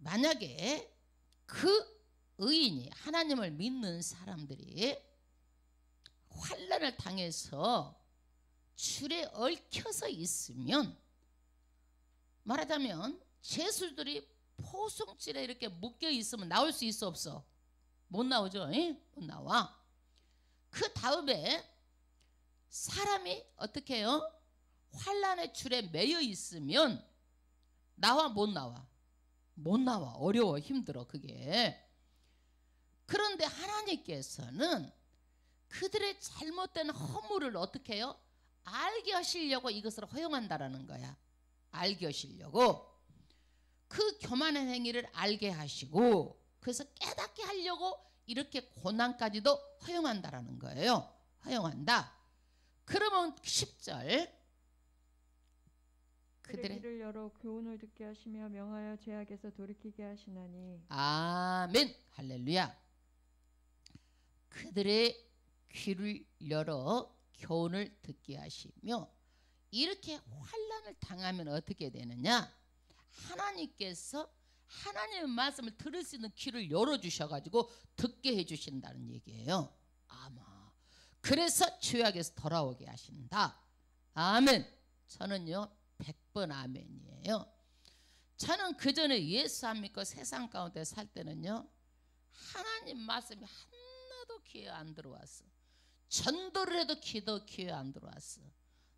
만약에 그 의인이 하나님을 믿는 사람들이 환난을 당해서 줄에 얽혀서 있으면 말하자면 죄수들이 포승줄에 이렇게 묶여 있으면 나올 수 있어 없어? 못 나오죠. 못 나와. 그 다음에 사람이 어떻게 해요? 환난의 줄에 매여 있으면 나와 못 나와? 못 나와. 어려워. 힘들어 그게. 그런데 하나님께서는 그들의 잘못된 허물을 어떻게 해요? 알게 하시려고 이것을 허용한다라는 거야. 알게 하시려고. 그 교만한 행위를 알게 하시고 그래서 깨닫게 하려고 이렇게 고난까지도 허용한다라는 거예요. 허용한다. 그러면 10절 그들의 귀를 열어 교훈을 듣게 하시며 명하여 죄악에서 돌이키게 하시나니. 아멘. 할렐루야. 그들의 귀를 열어 교훈을 듣게 하시며 이렇게 환난을 당하면 어떻게 되느냐? 하나님께서 하나님의 말씀을 들을 수 있는 귀를 열어주셔가지고 듣게 해주신다는 얘기예요. 아마 그래서 죄악에서 돌아오게 하신다. 아멘. 저는요 100번 아멘이에요. 저는 그 전에 예수 안 믿고 세상 가운데 살 때는요 하나님 말씀이 하나도 귀에 안 들어왔어. 전도를 해도 귀에 안 들어왔어.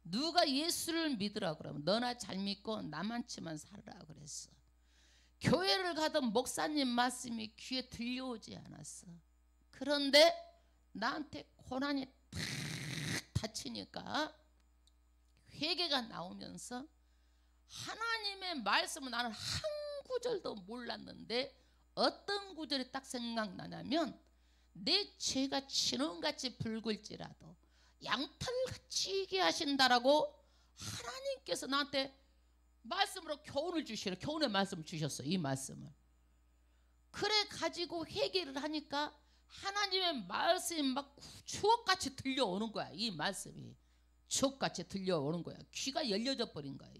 누가 예수를 믿으라 그러면 너나 잘 믿고 나만치만 살으라 그랬어. 교회를 가던 목사님 말씀이 귀에 들려오지 않았어. 그런데 나한테 고난이 탁 닫히니까 회개가 나오면서 하나님의 말씀은 나는 한 구절도 몰랐는데 어떤 구절이 딱 생각나냐면 내 죄가 진홍같이 붉을지라도 양털같이 익게 하신다라고 하나님께서 나한테 말씀으로 교훈을 주시라. 교훈의 말씀을 주셨어. 이 말씀을. 그래 가지고 회개를 하니까 하나님의 말씀이 막 추억같이 들려오는 거야. 이 말씀이 추억같이 들려오는 거야. 귀가 열려져 버린 거예요.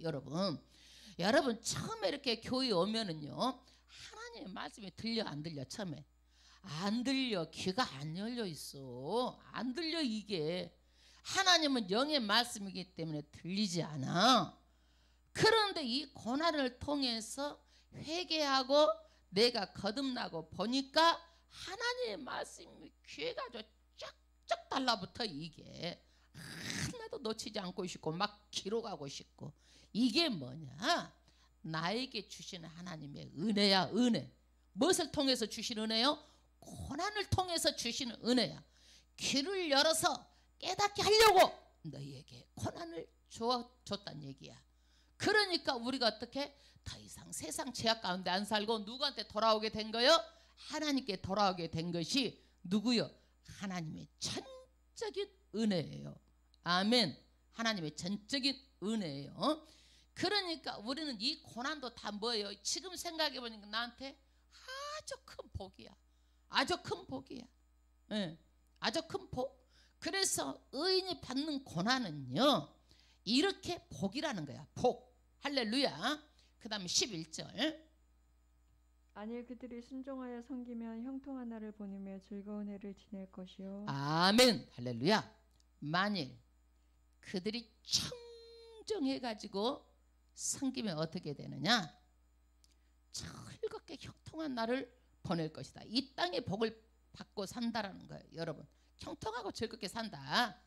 여러분 처음에 이렇게 교회 오면은요 하나님의 말씀이 들려 안 들려? 처음에 안 들려. 귀가 안 열려 있어. 안 들려. 이게 하나님은 영의 말씀이기 때문에 들리지 않아. 그런데 이 고난을 통해서 회개하고 내가 거듭나고 보니까 하나님의 말씀이 귀에 가지고 쫙쫙 달라붙어. 이게 하나도 놓치지 않고 싶고 막 기록하고 싶고. 이게 뭐냐? 나에게 주시는 하나님의 은혜야. 은혜. 무엇을 통해서 주신 은혜요? 고난을 통해서 주시는 은혜야. 귀를 열어서 깨닫게 하려고 너희에게 고난을 줬단 얘기야. 그러니까 우리가 어떻게 더 이상 세상 죄악 가운데 안 살고 누구한테 돌아오게 된 거요? 하나님께 돌아오게 된 것이 누구요? 하나님의 전적인 은혜예요. 아멘. 하나님의 전적인 은혜예요. 그러니까 우리는 이 고난도 다 뭐예요? 지금 생각해 보니까 나한테 아주 큰 복이야. 아주 큰 복이야. 네, 아주 큰 복. 그래서 의인이 받는 고난은요 이렇게 복이라는 거야. 복. 할렐루야. 그 다음에 11절 만일 그들이 순종하여 섬기면 형통한 날을 보내며 즐거운 해를 지낼 것이요. 아멘. 할렐루야. 만일 그들이 청정해가지고 섬기면 어떻게 되느냐? 즐겁게 형통한 날을 보낼 것이다. 이 땅의 복을 받고 산다라는 거예요. 여러분 형통하고 즐겁게 산다.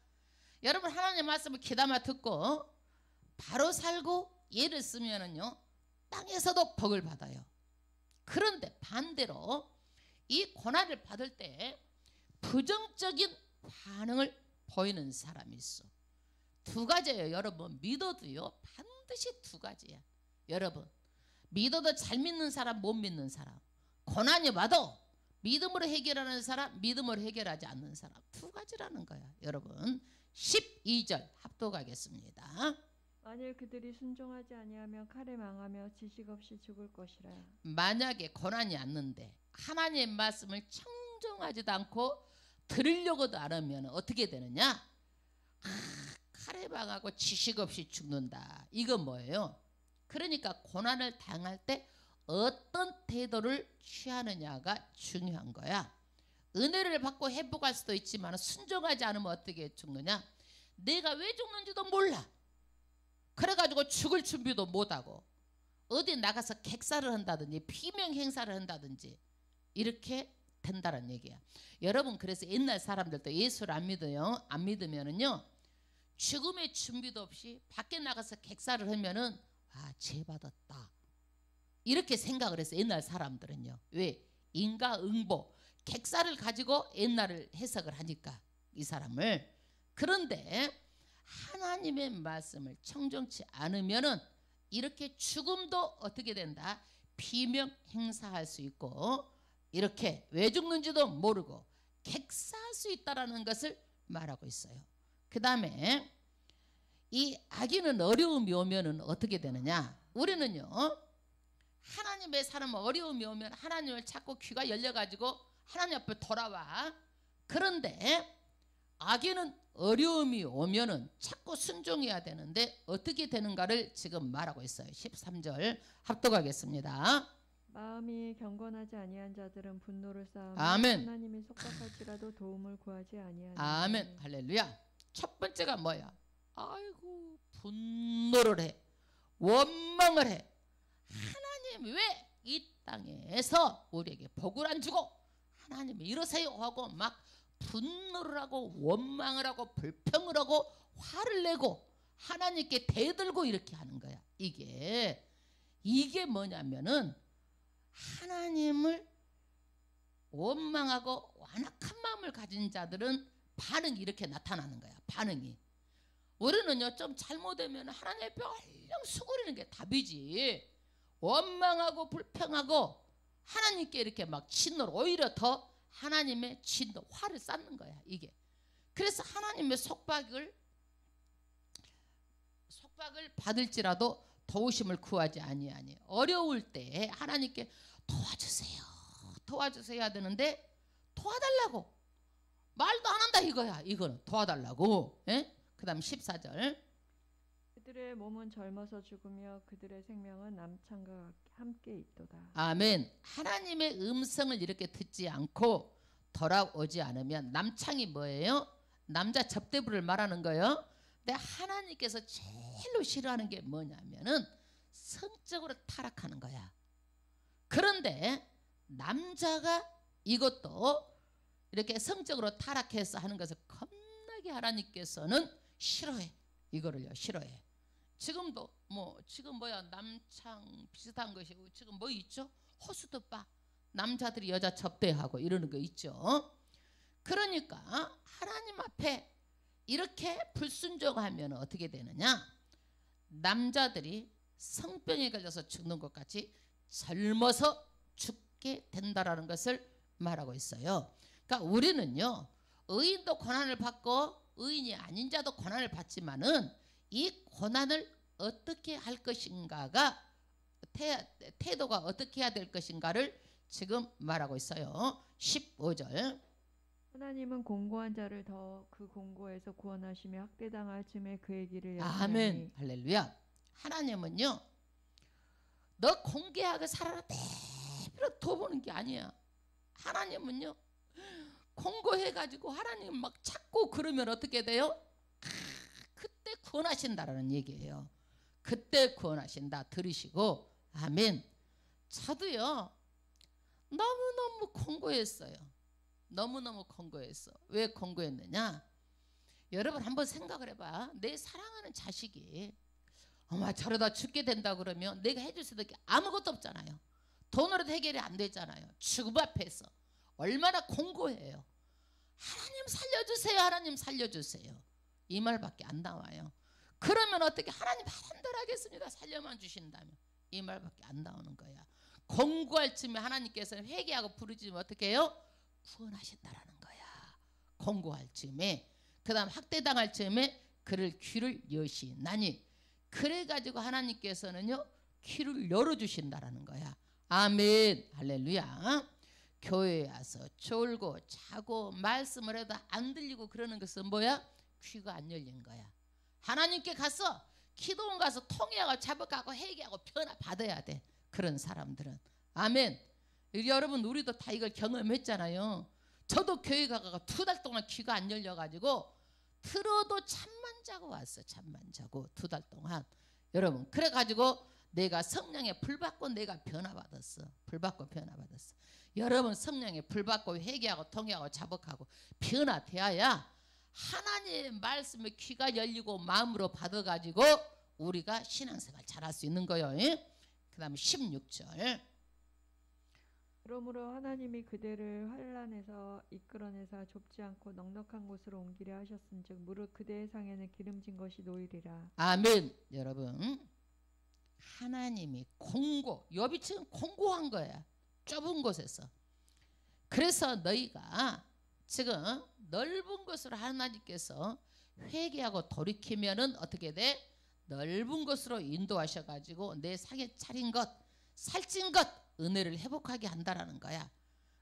여러분 하나님의 말씀을 귀담아 듣고 바로 살고 예를 쓰면은요 땅에서도 복을 받아요. 그런데 반대로 이 고난을 받을 때 부정적인 반응을 보이는 사람이 있어. 두 가지예요. 여러분 믿어도요 반드시 두 가지야. 여러분 믿어도 잘 믿는 사람 못 믿는 사람. 고난이 와도 믿음으로 해결하는 사람 믿음으로 해결하지 않는 사람. 두 가지라는 거야. 여러분 12절 합독하겠습니다. 만일 그들이 순종하지 아니하면 칼에 망하며 지식 없이 죽을 것이라. 만약에 고난이 왔는데 하나님의 말씀을 청정하지도 않고 들으려고도 안 하면 어떻게 되느냐? 칼에 망하고 지식 없이 죽는다. 이건 뭐예요? 그러니까 고난을 당할 때 어떤 태도를 취하느냐가 중요한 거야. 은혜를 받고 회복할 수도 있지만 순종하지 않으면 어떻게 죽느냐? 내가 왜 죽는지도 몰라. 그래가지고 죽을 준비도 못하고 어디 나가서 객사를 한다든지 비명 행사를 한다든지 이렇게 된다는 얘기야. 여러분, 그래서 옛날 사람들도 예수를 안 믿으면은요, 죽음의 준비도 없이 밖에 나가서 객사를 하면은 죄 받았다 이렇게 생각을 했어. 옛날 사람들은요. 왜? 인과응보, 객사를 가지고 옛날을 해석을 하니까 이 사람을. 그런데 하나님의 말씀을 청정치 않으면은 이렇게 죽음도 어떻게 된다? 비명 행사할 수 있고 이렇게 왜 죽는지도 모르고 객사할 수 있다라는 것을 말하고 있어요. 그 다음에 이 악인은 어려움이 오면은 어떻게 되느냐? 우리는요, 하나님의 사람 어려움이 오면 하나님을 찾고 귀가 열려가지고 하나님 앞에 돌아와. 그런데 악인은 어려움이 오면은 자꾸 순종해야 되는데 어떻게 되는가를 지금 말하고 있어요. 13절 합독하겠습니다. 마음이 경건하지 아니한 자들은 분노를 쌓으며 아멘. 하나님이 속박할지라도 도움을 구하지 아니하니. 아멘. 할렐루야. 첫 번째가 뭐야? 아이고, 분노를 해, 원망을 해. 하나님 왜 이 땅에서 우리에게 복을 안 주고 하나님이 이러세요 하고 막 분노를 하고 원망을 하고 불평을 하고 화를 내고 하나님께 대들고 이렇게 하는 거야. 이게 뭐냐면은 하나님을 원망하고 완악한 마음을 가진 자들은 반응이 이렇게 나타나는 거야. 반응이. 우리는요, 좀 잘못되면 하나님 앞에 얼렁 수그리는 게 답이지. 원망하고 불평하고 하나님께 이렇게 막 진노를, 오히려 더 하나님의 진노, 화를 쌓는 거야 이게. 그래서 하나님의 속박을 받을지라도 도우심을 구하지 아니하니. 어려울 때 하나님께 도와주세요 해야 되는데 도와달라고 말도 안 한다 이거야. 이거는 도와달라고. 그 다음 14절. 그들의 몸은 젊어서 죽으며 그들의 생명은 남창과 함께 있도다. 아멘. 하나님의 음성을 이렇게 듣지 않고 돌아오지 않으면, 남창이 뭐예요? 남자 접대부를 말하는 거예요. 근데 하나님께서 제일로 싫어하는 게 뭐냐면은 성적으로 타락하는 거야. 그런데 남자가 이것도 이렇게 성적으로 타락해서 하는 것을 겁나게 하나님께서는 싫어해. 이거를요, 싫어해. 지금도 지금 남창 비슷한 것이 지금 뭐 있죠? 호수도바 남자들이 여자 접대하고 이러는 거 있죠. 그러니까 하나님 앞에 이렇게 불순종하면 어떻게 되느냐? 남자들이 성병에 걸려서 죽는 것 같이 젊어서 죽게 된다라는 것을 말하고 있어요. 그러니까 우리는요, 의인도 고난을 받고 의인이 아닌 자도 고난을 받지만은 이 고난을 어떻게 할 것인가가 태도가 어떻게 해야 될 것인가를 지금 말하고 있어요. 15절. 하나님은 공고한 자를 더 그 공고에서 구원하시며 학대당할 즈음에 그의 길을 여시나니. 아멘. 할렐루야. 하나님은요, 너 공개하게 살아라 대비로 둬보는 게 아니야. 하나님은요, 공고해가지고 하나님 막 찾고 그러면 어떻게 돼요? 그때 구원하신다라는 얘기예요. 그때 구원하신다. 들으시고 아멘. 저도요, 너무너무 공고했어요. 너무너무 공고했어. 왜 공고했느냐? 여러분 한번 생각을 해봐. 내 사랑하는 자식이 엄마 저러다 죽게 된다 그러면 내가 해줄 수 있는 게 아무것도 없잖아요. 돈으로도 해결이 안 되잖아요. 죽음 앞에서 얼마나 공고해요. 하나님 살려주세요. 하나님 살려주세요. 이 말밖에 안 나와요. 그러면 어떻게? 하나님 하란 대로 하겠습니다. 살려만 주신다면. 이 말밖에 안 나오는 거야. 공고할 즈음에 하나님께서는 회개하고 부르짖으면 어떻게 해요? 구원하신다라는 거야. 공고할 즈음에. 그 다음 학대당할 즈음에 그를 귀를 여시나니. 그래가지고 하나님께서는요, 귀를 열어주신다라는 거야. 아멘. 할렐루야. 교회에 와서 졸고 자고 말씀을 해도 안 들리고 그러는 것은 뭐야? 귀가 안 열린 거야. 하나님께 가서 기도원 가서 통회하고 자복하고 회개하고 변화 받아야 돼. 그런 사람들은. 아멘. 여러분 우리도 다 이걸 경험했잖아요. 저도 교회 가가 2달 동안 귀가 안 열려가지고 들어도 잠만 자고 왔어. 잠만 자고 2달 동안. 여러분 그래가지고 내가 성령의 불 받고 내가 변화받았어. 불 받고 변화받았어. 여러분 성령의 불 받고 회개하고 통회하고 자복하고 변화되어야 하나님의 말씀에 귀가 열리고 마음으로 받아가지고 우리가 신앙생활 잘할 수 있는 거예요. 그 다음에 16절. 그러므로 하나님이 그대를 환란에서 이끌어내사 좁지 않고 넉넉한 곳으로 옮기려 하셨은즉 무릇 그대의 상에는 기름진 것이 놓이리라. 아멘. 여러분 하나님이 공고, 욥이 지금 공고한 거야. 좁은 곳에서. 그래서 너희가 지금 넓은 곳으로 하나님께서 회개하고 돌이키면은 어떻게 돼? 넓은 곳으로 인도하셔가지고 내 상에 차린 것, 살찐 것 은혜를 회복하게 한다라는 거야.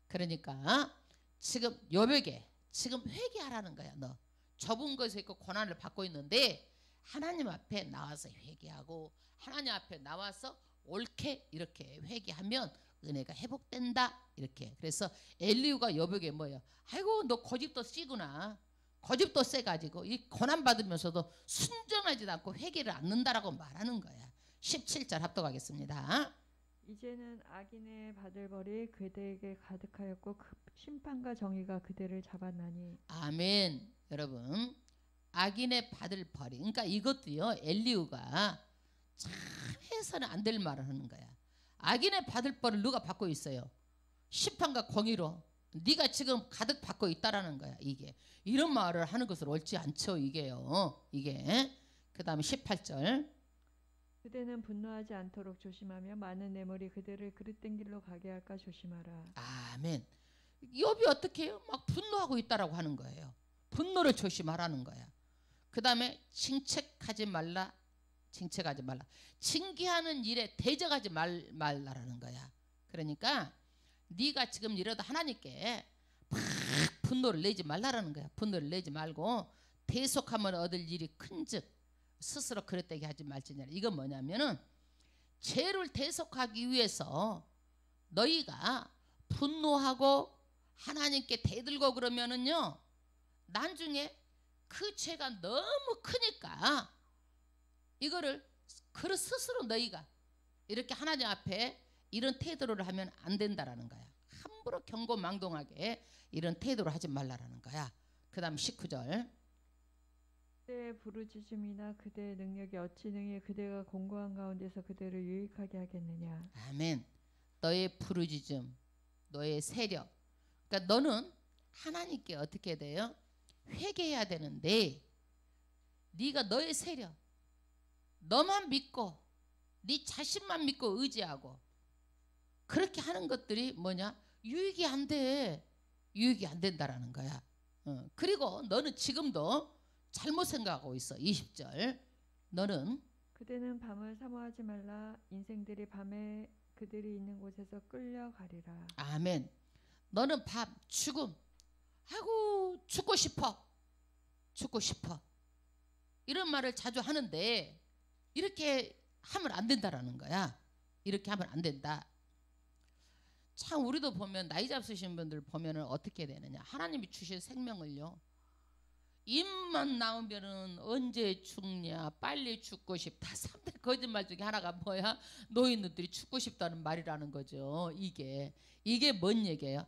그러니까 지금 욥에게 지금 회개하라는 거야. 너 좁은 곳에 있고 고난을 받고 있는데 하나님 앞에 나와서 회개하고 하나님 앞에 나와서 옳게 이렇게 회개하면 은혜가 회복된다. 이렇게. 그래서 엘리후가 욥에게 뭐예요? 아이고 너 고집도 씨구나. 고집도 세가지고 이 고난 받으면서도 순종하지도 않고 회개를 않는다라고 말하는 거야. 17절 합독하겠습니다. 이제는 악인의 받을 벌이 그대에게 가득하였고 그 심판과 정의가 그대를 잡았나니. 아멘. 여러분 악인의 받을 벌이, 그러니까 이것도요 엘리후가 참 해서는 안 될 말을 하는 거야. 악인의 받을 벌을 누가 받고 있어요? 심판과 공의로 네가 지금 가득 받고 있다라는 거야. 이게 이런 말을 하는 것은 옳지 않죠. 이게요. 이게 그 다음에 18절. 그대는 분노하지 않도록 조심하며 많은 뇌물이 그대를 그릇된 길로 가게 할까 조심하라. 아멘. 욥이 어떻게 해요? 막 분노하고 있다라고 하는 거예요. 분노를 조심하라는 거야. 그 다음에 징책하지 말라. 징책하지 말라. 징계하는 일에 대적하지 말라라는 거야. 그러니까 네가 지금 이러다 하나님께 막 분노를 내지 말라라는 거야. 분노를 내지 말고 대속하면 얻을 일이 큰즉 스스로 그릇되게 하지 말지니라. 이건 뭐냐면은 죄를 대속하기 위해서 너희가 분노하고 하나님께 대들고 그러면은요 나중에 그 죄가 너무 크니까 이거를 그 스스로 너희가 이렇게 하나님 앞에 이런 태도를 하면 안 된다라는 거야. 함부로 경고망동하게 이런 태도를 하지 말라라는 거야. 그 다음 19절. 그대의 부르짖음이나 그대의 능력이 어찌 능히 그대가 공고한 가운데서 그대를 유익하게 하겠느냐. 아멘. 너의 부르짖음, 너의 세력. 그러니까 너는 하나님께 어떻게 돼요? 회개해야 되는데 네가 너의 세력, 너만 믿고 네 자신만 믿고 의지하고 그렇게 하는 것들이 뭐냐? 유익이 안 돼. 유익이 안 된다라는 거야. 그리고 너는 지금도 잘못 생각하고 있어. 20절. 너는 그대는 밤을 사모하지 말라. 인생들이 밤에 그들이 있는 곳에서 끌려가리라. 아멘. 너는 밤, 죽음. 아이고 죽고 싶어. 죽고 싶어. 이런 말을 자주 하는데 이렇게 하면 안 된다라는 거야. 이렇게 하면 안 된다. 참 우리도 보면 나이 잡수신 분들 보면은 어떻게 되느냐. 하나님이 주신 생명을요. 입만 나오면은 언제 죽냐, 빨리 죽고 싶다. 3대 거짓말 중에 하나가 뭐야? 노인들이 죽고 싶다는 말이라는 거죠. 이게 뭔 얘기예요?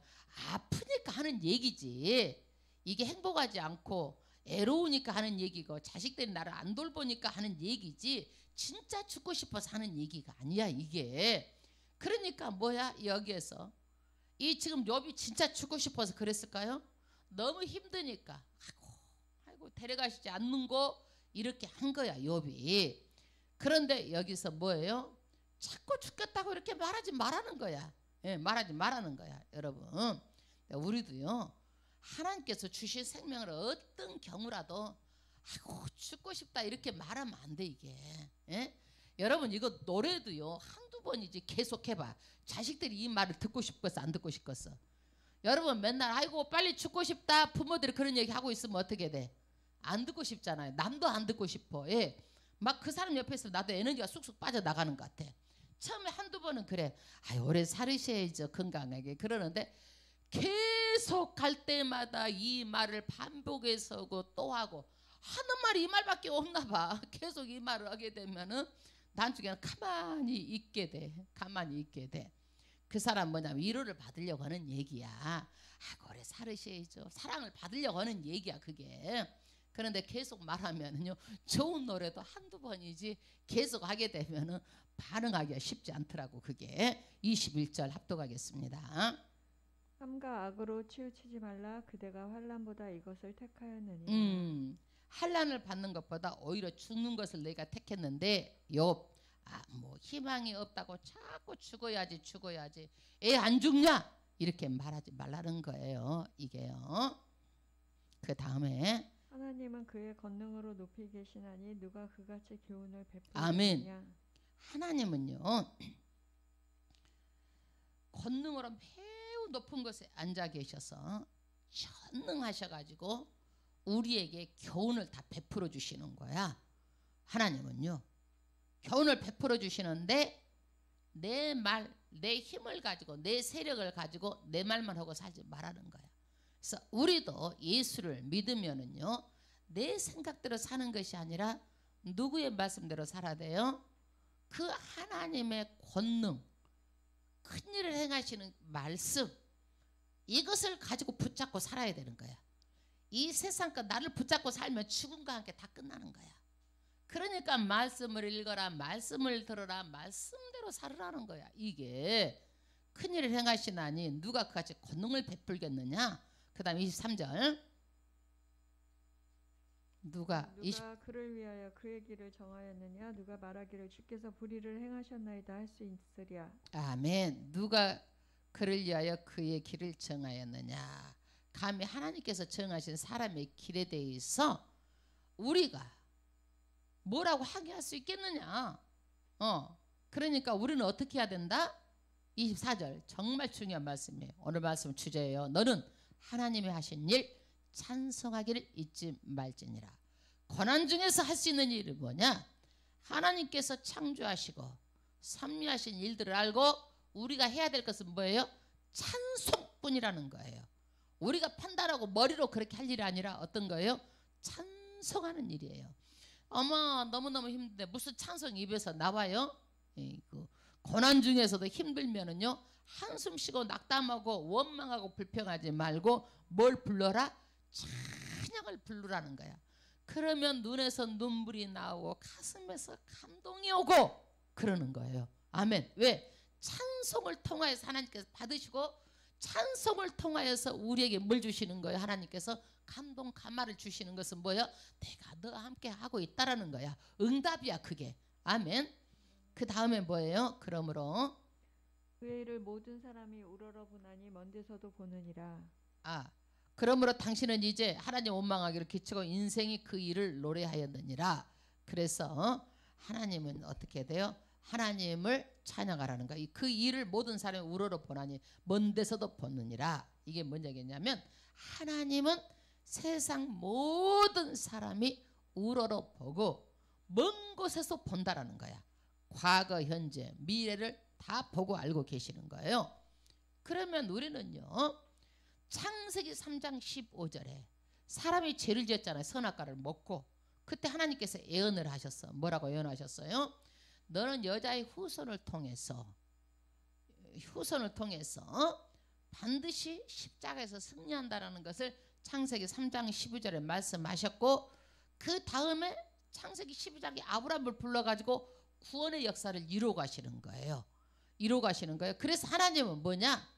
아프니까 하는 얘기지. 이게 행복하지 않고 애로우니까 하는 얘기고 자식들이 나를 안 돌보니까 하는 얘기지 진짜 죽고 싶어서 하는 얘기가 아니야 이게. 그러니까 뭐야 여기에서 이 지금 욥이 진짜 죽고 싶어서 그랬을까요? 너무 힘드니까 아이고 데려가시지 않는 거 이렇게 한 거야 욥이. 그런데 여기서 뭐예요? 자꾸 죽겠다고 이렇게 말하지 말라는 거야. 예, 말하지 말라는 거야 여러분. 우리도요 하나님께서 주신 생명을 어떤 경우라도 아이고 죽고 싶다 이렇게 말하면 안 돼 이게. 예? 여러분 이거 노래도요 한두 번이지 계속 해봐. 자식들이 이 말을 듣고 싶겠어 안 듣고 싶겠어? 여러분 맨날 아이고 빨리 죽고 싶다 부모들이 그런 얘기 하고 있으면 어떻게 돼? 안 듣고 싶잖아요. 남도 안 듣고 싶어. 예. 막 그 사람 옆에 있으면 나도 에너지가 쑥쑥 빠져나가는 것 같아. 처음에 한두 번은 그래. 오래 살으셔야죠 건강하게 그러는데 계속 갈 때마다 이 말을 반복해서 하고 또 하고 하는 말이 이 말밖에 없나 봐. 계속 이 말을 하게 되면은 나중에는 가만히 있게 돼. 가만히 있게 돼. 그 사람 뭐냐면 위로를 받으려고 하는 얘기야. 오래 살으셔야죠. 사랑을 받으려고 하는 얘기야 그게. 그런데 계속 말하면은요 좋은 노래도 한두 번이지 계속 하게 되면은 반응하기가 쉽지 않더라고. 그게 21절 합독하겠습니다. 삼가 악으로 치우치지 말라. 그대가 환난보다 이것을 택하였느니라. 환난을 받는 것보다 오히려 죽는 것을 내가 택했는데 뭐 희망이 없다고 자꾸 죽어야지 애 안 죽냐 이렇게 말하지 말라는 거예요. 이게요. 그 다음에 하나님은 그의 권능으로 높이 계시나니 누가 그같이 교훈을 아멘. 베푸느냐. 하나님은요 권능으로 매우 높은 곳에 앉아 계셔서 전능하셔가지고 우리에게 교훈을 다 베풀어 주시는 거야. 하나님은요 교훈을 베풀어 주시는데 내 말, 내 힘을 가지고 내 세력을 가지고 내 말만 하고 살지 말라는 거야. 그래서 우리도 예수를 믿으면은요 내 생각대로 사는 것이 아니라 누구의 말씀대로 살아야 돼요? 그 하나님의 권능, 큰 일을 행하시는 말씀, 이것을 가지고 붙잡고 살아야 되는 거야. 이 세상 것 나를 붙잡고 살면 죽음과 함께 다 끝나는 거야. 그러니까 말씀을 읽어라, 말씀을 들어라, 말씀대로 살으라는 거야. 이게 큰 일을 행하시나니 누가 그같이 권능을 베풀겠느냐. 그 다음 23절 누가 그를 위하여 그의 길을 정하였느냐. 누가 말하기를 주께서 불의를 행하셨나이다 할 수 있으랴. 아멘. 누가 그를 위하여 그의 길을 정하였느냐. 감히 하나님께서 정하신 사람의 길에 대해서 우리가 뭐라고 항의할 수 있겠느냐. 그러니까 우리는 어떻게 해야 된다? 24절 정말 중요한 말씀이에요. 오늘 말씀 주제예요. 너는 하나님이 하신 일 찬송하기를 잊지 말지니라. 고난 중에서 할 수 있는 일이 뭐냐? 하나님께서 창조하시고 섭리하신 일들을 알고 우리가 해야 될 것은 뭐예요? 찬송뿐이라는 거예요. 우리가 판단하고 머리로 그렇게 할 일이 아니라 어떤 거예요? 찬송하는 일이에요. 어머 너무너무 힘든데 무슨 찬송 입에서 나와요? 고난 중에서도 힘들면은요 한숨 쉬고 낙담하고 원망하고 불평하지 말고 뭘 불러라? 찬양을 부르라는 거야. 그러면 눈에서 눈물이 나오고 가슴에서 감동이 오고 그러는 거예요. 아멘. 왜? 찬송을 통하여서 하나님께서 받으시고 찬송을 통하여서 우리에게 뭘 주시는 거예요? 하나님께서 감동 감화를 주시는 것은 뭐예요? 내가 너와 함께 하고 있다라는 거야. 응답이야 그게. 아멘. 그 다음에 뭐예요? 그러므로 그의 일을 모든 사람이 우러러보나니 먼 데서도 보느니라. 그러므로 당신은 이제 하나님 원망하기를 기치고 인생이 그 일을 노래하였느니라. 그래서 하나님은 어떻게 돼요? 하나님을 찬양하라는 거야. 그 일을 모든 사람이 우러러보나니 먼 데서도 보느니라. 이게 뭔 얘기냐면 하나님은 세상 모든 사람이 우러러보고 먼 곳에서 본다라는 거야. 과거, 현재, 미래를 다 보고 알고 계시는 거예요. 그러면 우리는요 창세기 3장 15절에 사람이 죄를 지었잖아요. 선악과를 먹고 그때 하나님께서 예언을 하셨어. 뭐라고 예언하셨어요? 너는 여자의 후손을 통해서 반드시 십자가에서 승리한다라는 것을 창세기 3장 12절에 말씀하셨고 그 다음에 창세기 12장에 아브라함을 불러가지고 구원의 역사를 이루어 가시는 거예요. 그래서 하나님은 뭐냐?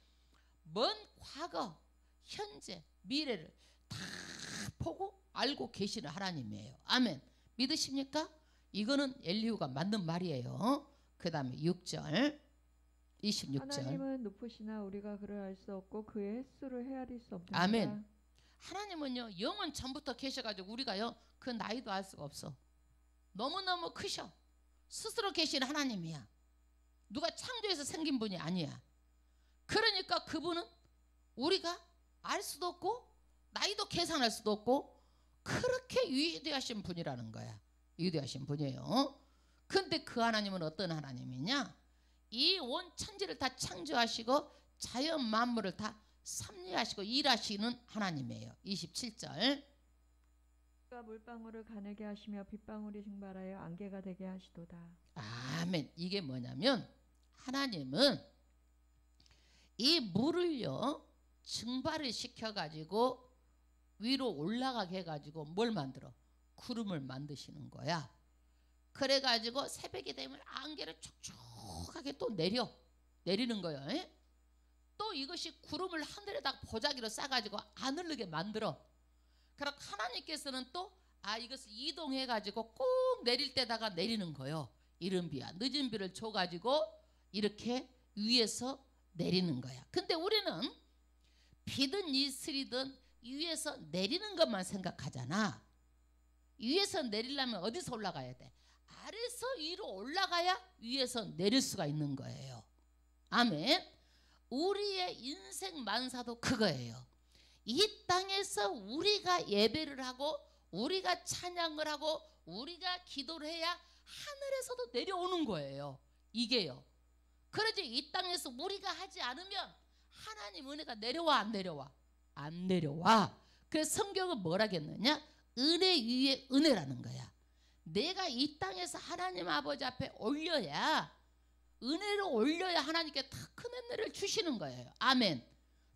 먼 과거, 현재, 미래를 다 보고 알고 계시는 하나님이에요. 아멘. 믿으십니까? 이거는 엘리후가 맞는 말이에요. 그 다음에 6절 26절 하나님은 높으시나 우리가 그를 알 수 없고 그의 횟수를 헤아릴 수 없느니라. 아멘. 하나님은요 영원 전부터 계셔가지고 우리가요 그 나이도 알 수가 없어. 너무너무 크셔. 스스로 계신 하나님이야. 누가 창조해서 생긴 분이 아니야. 그러니까 그분은 우리가 알 수도 없고 나이도 계산할 수도 없고 그렇게 위대하신 분이라는 거야. 위대하신 분이에요. 근데 그 하나님은 어떤 하나님이냐? 이 온 천지를 다 창조하시고 자연 만물을 다 섭리하시고 일하시는 하나님이에요. 27절. 가 물방울을 가늘게 하시며 빗방울이 증발하여 안개가 되게 하시도다. 아멘. 이게 뭐냐면 하나님은 이 물을요 증발을 시켜가지고 위로 올라가게 해가지고 뭘 만들어? 구름을 만드시는 거야. 그래가지고 새벽이 되면 안개를 촉촉하게 또 내리는 거예요. 에? 또 이것이 구름을 하늘에다 보자기로 싸가지고 안 흐르게 만들어. 그럼 하나님께서는 또 이것을 이동해가지고 꼭 내릴 때다가 내리는 거예요. 이른 비와 늦은 비를 줘가지고 이렇게 위에서 내리는 거야. 근데 우리는 비든 이슬이든 위에서 내리는 것만 생각하잖아. 위에서 내리려면 어디서 올라가야 돼? 아래서 위로 올라가야 위에서 내릴 수가 있는 거예요. 아멘. 우리의 인생 만사도 그거예요. 이 땅에서 우리가 예배를 하고 우리가 찬양을 하고 우리가 기도를 해야 하늘에서도 내려오는 거예요. 이게요. 그러지 이 땅에서 우리가 하지 않으면 하나님 은혜가 내려와 안 내려와? 안 내려와. 그래서 성경은 뭐라겠느냐? 은혜 위에 은혜라는 거야. 내가 이 땅에서 하나님 아버지 앞에 올려야, 은혜를 올려야 하나님께 더 큰 은혜를 주시는 거예요. 아멘.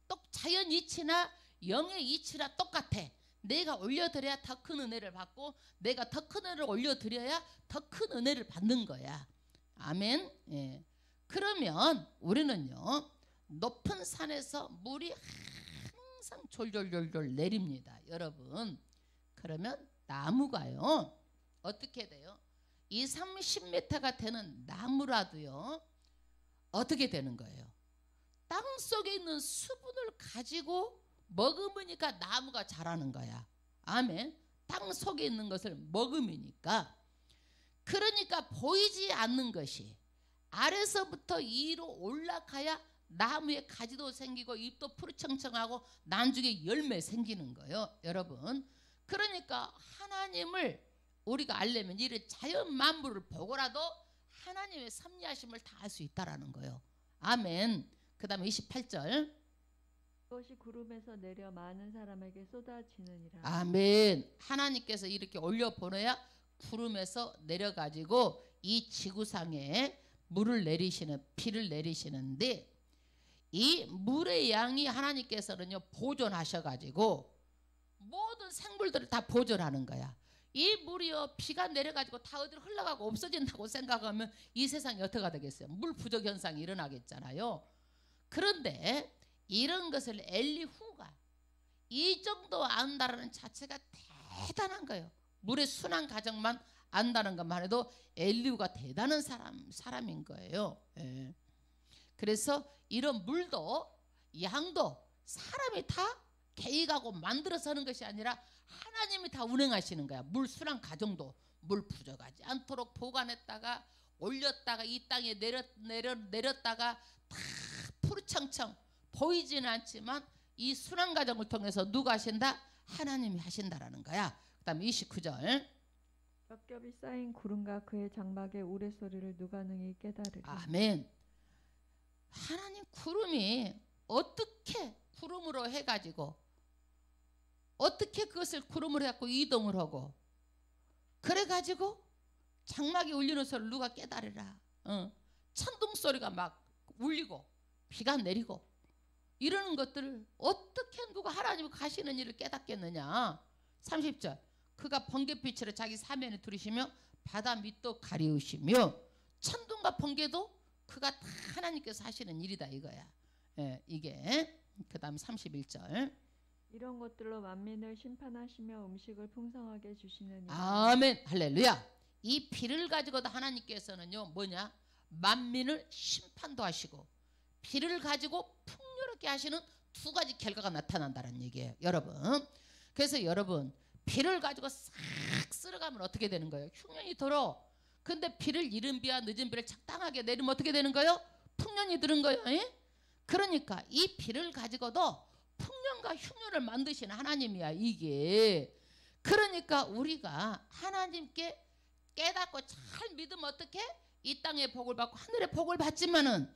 또 자연 이치나 영의 이치나 똑같아. 내가 올려드려야 더 큰 은혜를 받고 내가 더 큰 은혜를 올려드려야 더 큰 은혜를 받는 거야. 아멘. 예. 그러면 우리는요 높은 산에서 물이 항상 졸졸졸졸 내립니다. 여러분, 그러면 나무가요 어떻게 돼요? 20-30m가 되는 나무라도요 어떻게 되는 거예요? 땅 속에 있는 수분을 가지고 머금으니까 나무가 자라는 거야. 아멘. 땅 속에 있는 것을 머금으니까. 그러니까 보이지 않는 것이 아래서부터 위로 올라가야 나무에 가지도 생기고 잎도 푸르청청하고 나중에 열매 생기는 거예요. 여러분, 그러니까 하나님을 우리가 알려면 이를 자연 만물을 보고라도 하나님의 섭리하심을 다 알 수 있다라는 거예요. 아멘. 그 다음에 28절. 그것이 구름에서 내려 많은 사람에게 쏟아지느니라. 아멘. 하나님께서 이렇게 올려보내야 구름에서 내려가지고 이 지구상에 물을 내리시는, 비를 내리시는데 이 물의 양이 하나님께서는요 보존하셔가지고 모든 생물들을 다 보존하는 거야. 이 물이요 비가 내려가지고 다 어디로 흘러가고 없어진다고 생각하면 이 세상이 어떻게 되겠어요? 물 부족 현상이 일어나겠잖아요. 그런데 이런 것을 엘리후가 이 정도 안다라는 자체가 대단한 거예요. 물의 순환 과정만 안다는 것만 해도 엘리후가 대단한 사람인 거예요. 예. 그래서 이런 물도 양도 사람이 다 계획하고 만들어서 하는 것이 아니라 하나님이 다 운행하시는 거야. 물 순환 과정도 물 부족하지 않도록 보관했다가 올렸다가 이 땅에 내렸다가 다 푸르청청 보이지는 않지만 이 순환 과정을 통해서 누가 하신다? 하나님이 하신다라는 거야. 그 다음에 29절. 겹겹이 쌓인 구름과 그의 장막의 우레소리를 누가 능히 깨달으리. 아멘. 하나님 구름이 어떻게 구름으로 해가지고 어떻게 그것을 구름으로 해갖고 이동을 하고 그래가지고 장막이 울리는 소리를 누가 깨달으라. 천둥 소리가 막 울리고 비가 내리고 이러는 것들을 어떻게 누가 하나님 가시는 일을 깨닫겠느냐. 30절. 그가 번개빛으로 자기 사면에 두르시며 바다 밑도 가리우시며 천둥과 번개도 그가 다 하나님께서 하시는 일이다 이거야. 예, 이게 그 다음 31절. 이런 것들로 만민을 심판하시며 음식을 풍성하게 주시느니라. 아멘. 할렐루야. 이 비를 가지고도 하나님께서는요 뭐냐 만민을 심판도 하시고 비를 가지고 풍요롭게 하시는 두 가지 결과가 나타난다는 얘기예요. 여러분, 그래서 여러분 비를 가지고 싹 쓸어가면 어떻게 되는 거예요? 흉년이 들어. 근데 비를 이른 비와 늦은 비를 적당하게 내리면 어떻게 되는 거예요? 풍년이 들은 거예요. 예? 그러니까 이 비를 가지고도 풍년과 흉년을 만드시는 하나님이야 이게. 그러니까 우리가 하나님께 깨닫고 잘 믿으면 어떻게? 이 땅의 복을 받고 하늘의 복을 받지만은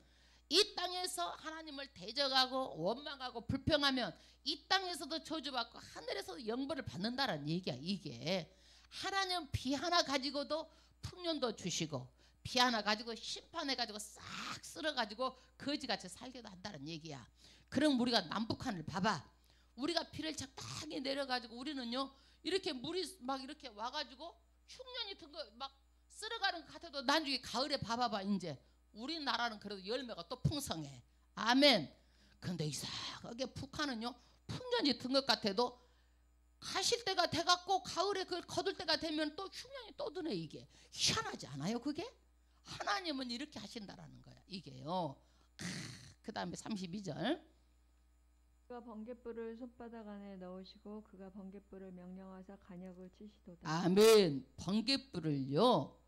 이 땅에서 하나님을 대적하고 원망하고 불평하면 이 땅에서도 저주받고 하늘에서도 영벌을 받는다라는 얘기야. 이게 하나님 비 하나 가지고도 풍년도 주시고 비 하나 가지고 심판해 가지고 싹 쓸어 가지고 거지같이 살게도 한다는 얘기야. 그럼 우리가 남북한을 봐봐. 우리가 비를 적당히 내려 가지고 우리는요 이렇게 물이 막 이렇게 와 가지고 흉년이 든 거 막 쓸어가는 것 같아도 나중에 가을에 봐봐봐. 이제 우리나라는 그래도 열매가 또 풍성해. 아멘. 근데 이상하게 북한은요 풍년이 든 것 같아도 가실 때가 돼갖고 가을에 그걸 거둘 때가 되면 또 흉년이 또 드네. 이게 희한하지 않아요? 그게 하나님은 이렇게 하신다라는 거야. 이게요. 그 다음에 32절. 그가 번갯불을 손바닥 안에 넣으시고 그가 번갯불을 명령하사 간역을 치시도다. 아멘. 번갯불을요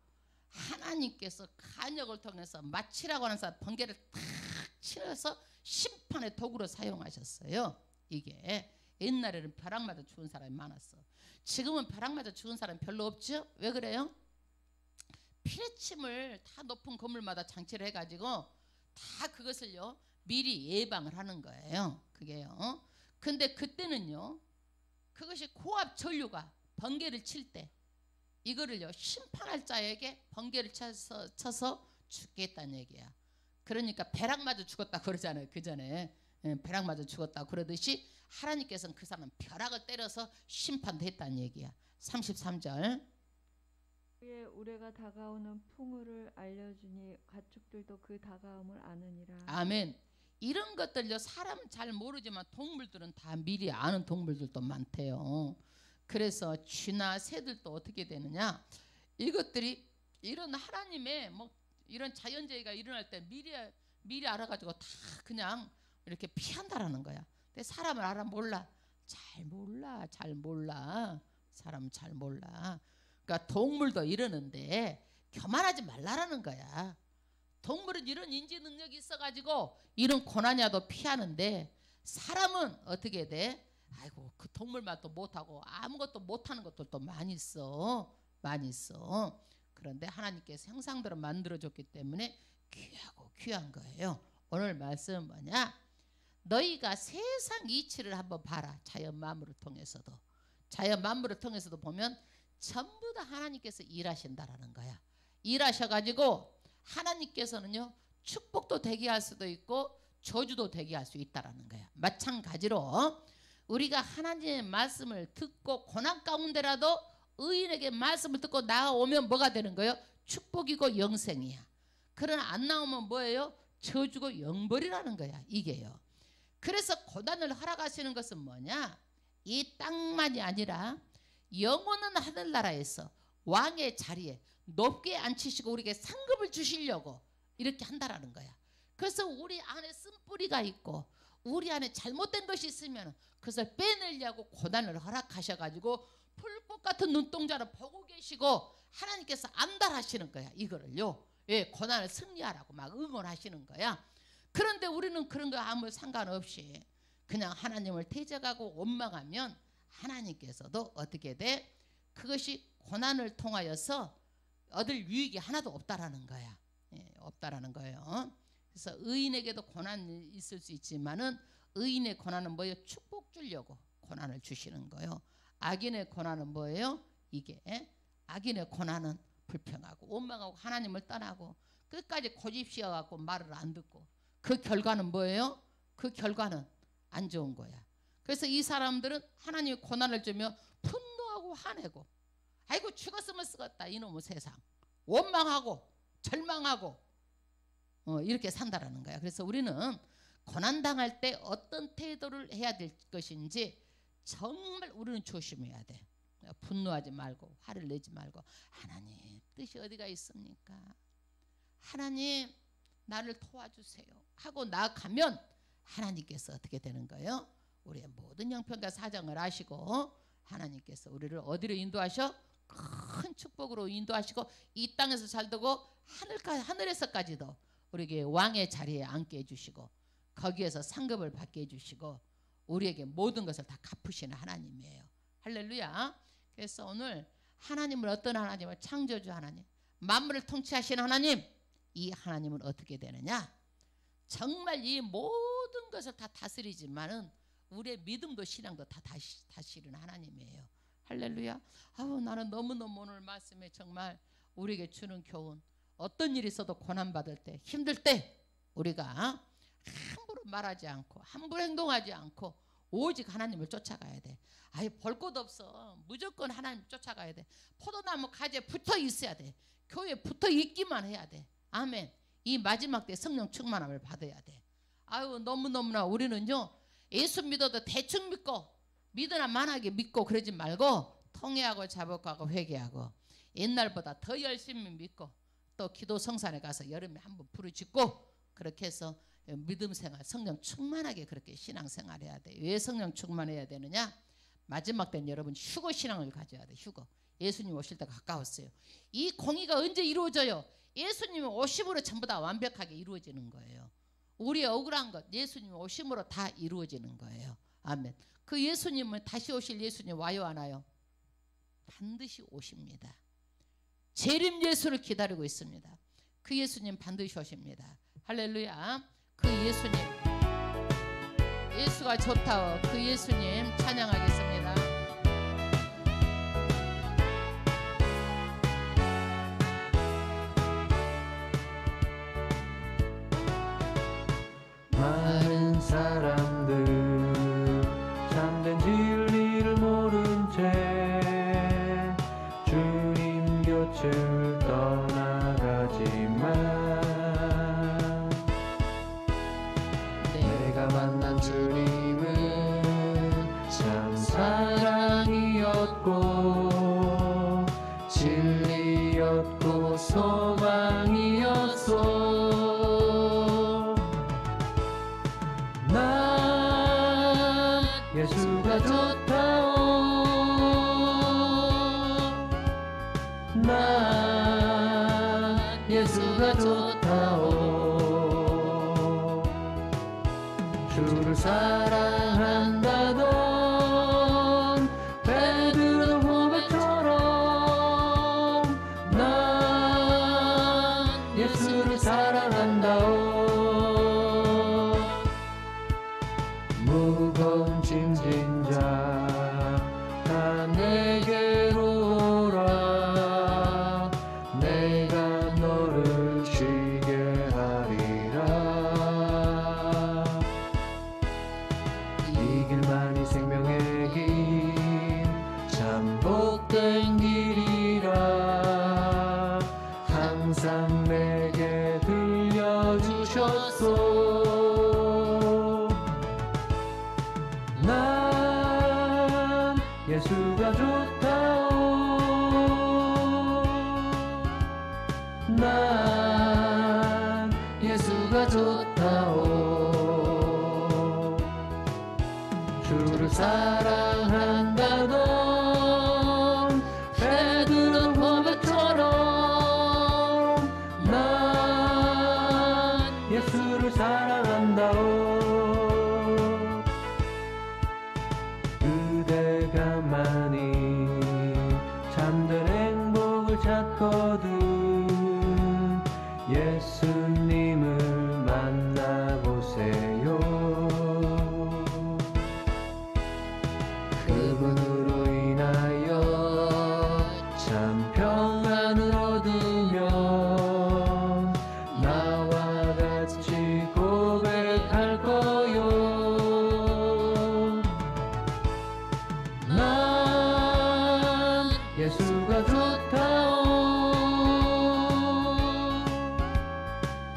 하나님께서 간역을 통해서 마치라고 하는 사람 번개를 탁 치러서 심판의 도구로 사용하셨어요. 이게 옛날에는 벼락 맞아 죽은 사람이 많았어. 지금은 벼락 맞아 죽은 사람이 별로 없죠. 왜 그래요? 피뢰침을 다 높은 건물마다 장치를 해가지고 다 그것을요 미리 예방을 하는 거예요. 그게요. 근데 그때는요 그것이 고압 전류가 번개를 칠 때 이거를요 심판할 자에게 번개를 쳐서 죽겠다는 얘기야. 그러니까 벼락 맞아 죽었다 그러잖아요. 그 전에 벼락 맞아 죽었다 그러듯이 하나님께서는 그 사람 벼락을 때려서 심판했다는 얘기야. 33절. 그의 우레가 다가오는 풍우를 알려주니 가축들도 그 다가옴을 아느니라. 아멘. 이런 것들요 사람은 잘 모르지만 동물들은 다 미리 아는 동물들도 많대요. 그래서 쥐나 새들도 어떻게 되느냐 이것들이 이런 하나님의 뭐 이런 자연재해가 일어날 때 미리 알아가지고 다 그냥 이렇게 피한다라는 거야. 근데 사람을 알아 몰라. 잘 몰라. 사람은 잘 몰라. 그러니까 동물도 이러는데 교만하지 말라라는 거야. 동물은 이런 인지 능력이 있어가지고 이런 고난이라도 피하는데 사람은 어떻게 돼? 아이고 그 동물만 또 못하고 아무것도 못하는 것들도 많이 있어. 그런데 하나님께서 형상대로 만들어줬기 때문에 귀하고 귀한 거예요. 오늘 말씀은 뭐냐? 너희가 세상 이치를 한번 봐라. 자연 만물을 통해서도 보면 전부 다 하나님께서 일하신다라는 거야. 일하셔가지고 하나님께서는요 축복도 되게 할 수도 있고 저주도 되게 할 수 있다라는 거야. 마찬가지로 우리가 하나님의 말씀을 듣고 고난 가운데라도 의인에게 말씀을 듣고 나오면 뭐가 되는 거예요? 축복이고 영생이야. 그러나 안 나오면 뭐예요? 저주고 영벌이라는 거야. 이게요. 그래서 고난을 허락하시는 것은 뭐냐? 이 땅만이 아니라 영원한 하늘나라에서 왕의 자리에 높게 앉히시고 우리에게 상급을 주시려고 이렇게 한다라는 거야. 그래서 우리 안에 쓴뿌리가 있고 우리 안에 잘못된 것이 있으면 그것을 빼내려고 고난을 허락하셔가지고 풀꽃 같은 눈동자를 보고 계시고 하나님께서 안달하시는 거야. 이거를요. 예, 고난을 승리하라고 막 응원하시는 거야. 그런데 우리는 그런 거 아무 상관없이 그냥 하나님을 대적하고 원망하면 하나님께서도 어떻게 돼? 그것이 고난을 통하여서 얻을 유익이 하나도 없다라는 거야. 예, 없다라는 거예요. 그래서 의인에게도 고난이 있을 수 있지만은 의인의 고난은 뭐예요? 축복 주려고 고난을 주시는 거예요. 악인의 고난은 뭐예요? 이게 악인의 고난은 불평하고 원망하고 하나님을 떠나고 끝까지 고집시어 갖고 말을 안 듣고 그 결과는 뭐예요? 그 결과는 안 좋은 거야. 그래서 이 사람들은 하나님이 고난을 주며 분노하고 화내고 아이고 죽었으면 쓰겠다 이놈의 세상 원망하고 절망하고 이렇게 산다라는 거야. 그래서 우리는 고난당할 때 어떤 태도를 해야 될 것인지 정말 우리는 조심해야 돼. 분노하지 말고 화를 내지 말고 하나님 뜻이 어디가 있습니까? 하나님 나를 도와주세요 하고 나아가면 하나님께서 어떻게 되는 거예요? 우리의 모든 형편과 사정을 아시고 하나님께서 우리를 어디로 인도하셔? 큰 축복으로 인도하시고 이 땅에서 살되고 하늘에서까지도 우리에게 왕의 자리에 앉게 해주시고 거기에서 상급을 받게 해주시고 우리에게 모든 것을 다 갚으시는 하나님이에요. 할렐루야. 그래서 오늘 하나님을 어떤 하나님을 창조주 하나님 만물을 통치하시는 하나님 이 하나님은 어떻게 되느냐? 정말 이 모든 것을 다 다스리지만은 우리의 믿음도 신앙도 다 다스리는 하나님이에요. 할렐루야. 아우 나는 너무너무 오늘 말씀에 정말 우리에게 주는 교훈, 어떤 일이 있어도 고난받을 때 힘들 때 우리가 함부로 말하지 않고 함부로 행동하지 않고 오직 하나님을 쫓아가야 돼. 아예 볼 것 없어. 무조건 하나님 쫓아가야 돼. 포도나무 가지에 붙어 있어야 돼. 교회에 붙어 있기만 해야 돼. 아멘. 이 마지막 때 성령 충만함을 받아야 돼. 아유 너무너무나 우리는요 예수 믿어도 대충 믿고 믿으나 만하게 믿고 그러지 말고 통회하고 자복하고 회개하고 옛날보다 더 열심히 믿고 또 기도 성산에 가서 여름에 한번 부르짖고 그렇게 해서 믿음 생활 성령 충만하게 그렇게 신앙생활 해야 돼. 왜 성령 충만해야 되느냐? 마지막 때는 여러분 휴거 신앙을 가져야 돼. 휴거. 예수님 오실 때가 가까웠어요. 이 공의가 언제 이루어져요? 예수님의 오심으로 전부 다 완벽하게 이루어지는 거예요. 우리의 억울한 것 예수님 오심으로 다 이루어지는 거예요. 아멘. 그 예수님은 다시 오실 예수님 와요 안 와요? 반드시 오십니다. 재림 예수를 기다리고 있습니다. 그 예수님 반드시 오십니다. 할렐루야. 그 예수님 예수가 좋다오. 그 예수님 찬양하겠습니다. 많은 사람들 참된 진리를 모른 채 주님 곁을 떠나가지만 내가 만난 주님은 참 사랑이었고 진리였고 소망이었소. 난 예수가 좋다오. 난 예수가 좋다오. 주를 사랑한다던 베드로 고백처럼 난 예수를 사랑한다오. 무거운 짐진 자 다 내게로 오라. 내가 너를 쉬게 하리라. 이 길만이 생명의 길 참 복된 길이라 항상 내게 들려주셨소. 난 예수가 좋다오. 난 예수가 좋다오. 주를 사랑한다던 베드로 고백처럼 난 예수를 사랑한다오. 그대가 많이 참된 행복을 찾거든 예수님을 만나보세요. 그분으로 인하여 참 평안을 얻으면 나와 같이 고백할 거요. 난 예수가 좋다오.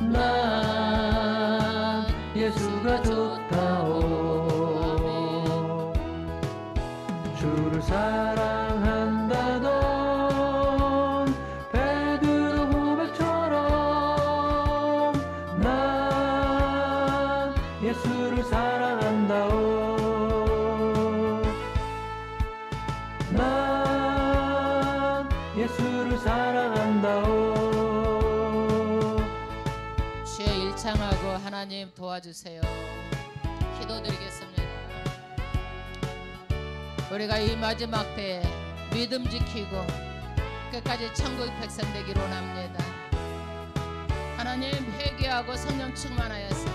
난 예수가 좋다오. 주를 사랑한다던 베드로 고백처럼 난 예수를 사랑한다오. 난 예수를 사랑한다오. 주의 일창하고 하나님 도와주세요. 기도드리겠습니다. 우리가 이 마지막 때에 믿음 지키고 끝까지 천국 백성 되기로 원합니다. 하나님 회개하고 성령 충만하여서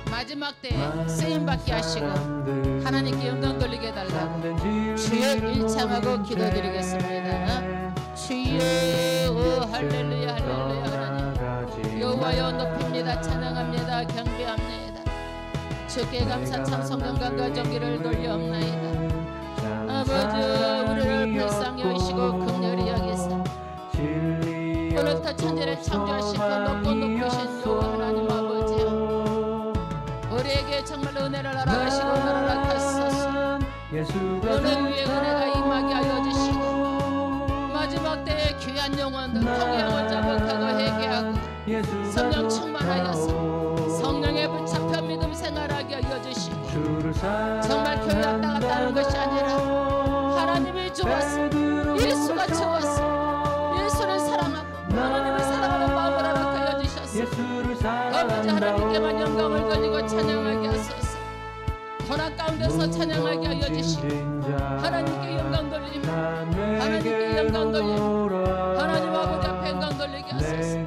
마지막 때에 쓰임받게 하시고 하나님께 영광 돌리게 해달라고 주여 일창하고 기도드리겠습니다. 주여 할렐루야 할렐루야 하나님 여호와여 높입니다. 찬양합니다. 경배합니다. 주께 감사 참 성령감과 정기를 돌려옵나이다. 아버지 우리를 불쌍히 여기시고 긍휼히 여기사 오늘부터 천지를 창조하시고 높고 높으신 여호와 하나님 아버지여 우리에게 정말 은혜를 알아가시고 은혜를 나타내소서. 은혜 위에 은혜가 임하게 하여 주시고 마지막 때에 귀한 영혼들 통영을 자복하고 회개하고 성령 충만하여서 성령에 붙잡혀 믿음 생활하게 하여 주시고 정말 교회 왔다 갔다 하는 것이 아니라 하나님이 좋았어. 예수가 좋았어. 예수를 사랑하고 하나님을 사랑하는 마음을 허락하여 주셨어. 아버지 하나님께만 영광을 돌리고 찬양하게 하소서. 고난 가운데서 찬양하게 하여 주시고 하나님께 영광 돌리며 하나님께 영광 돌리며 하나님 아버지 앞에 영광 돌리게 하소서.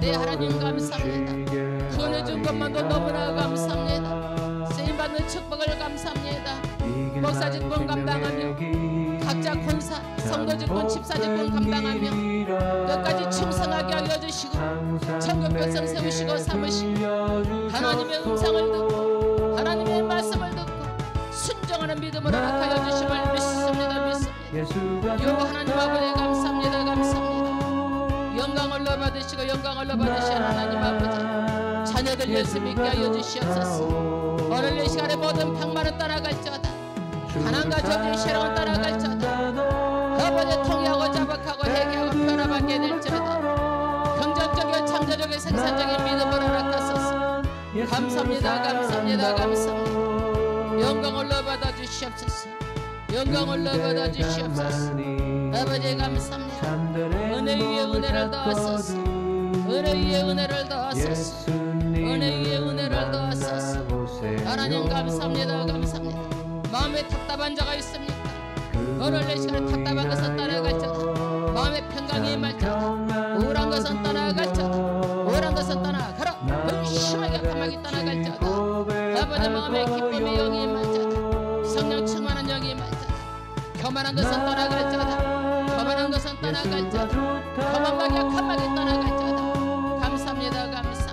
네 하나님 감사합니다. 구원해 준 것만도 너무나 감사합니다. 쓰임받는 축복을 감사합니다. 목사 직분 감당하며 각자 권사 성도 직분 집사 직분 감당하며 끝까지 충성하게 하여 주시고 천국 백성 세우시고 삼으시고 하나님의 음성을 듣고 하나님의 말씀을 듣고 순종하는 믿음을 허락하여 주심을 믿습니다. 믿습니다. 요 하나님 아버지 감사합니다. 감사합니다. 영광을 받으시고 영광을 받으시는 하나님 아버지 자녀들 예수 믿게 하여 주시옵소서. 오늘 이 시간에 모든 평만은 떠나갈지어다. 가난과 저주의 시련은 떠나갈지어다. 아버지 통일하고 자복하고 회개하고 변화받게 될지어다. 긍정적이고 창조적이고 생산적인 믿음을 허락하소서. 감사합니다. 감사합니다. 감사합니다. 영광을 받아 주시옵소서. 영광을 받아 주시옵소서. 아버지 감사합니다. 은혜 위에 은혜를 더하소서. 은혜 위에 은혜를 더하소서. 은혜 위에 은혜를 더하소서. 하나님 감사합니다. 감사합니다. 마음에 답답한 자가 있습니까? 오늘 내 시간에 답답한 것은 떠나갈지어다. 마음에 평강이 임할지어다. 우울한 것은 떠나갈지어다. 우울한 것은 떠나가라. 불심하게 감하게 떠나갈지어다. 아버지 마음에 기쁨이 영이 임할지어다. 성령 충만한 영이 임할지어다. 교만한 것은 떠나갈지어다. 교만한 것은 떠나갈지어다. 교만하게 악하게 떠나갈지어다. 감사합니다. 감사합니다.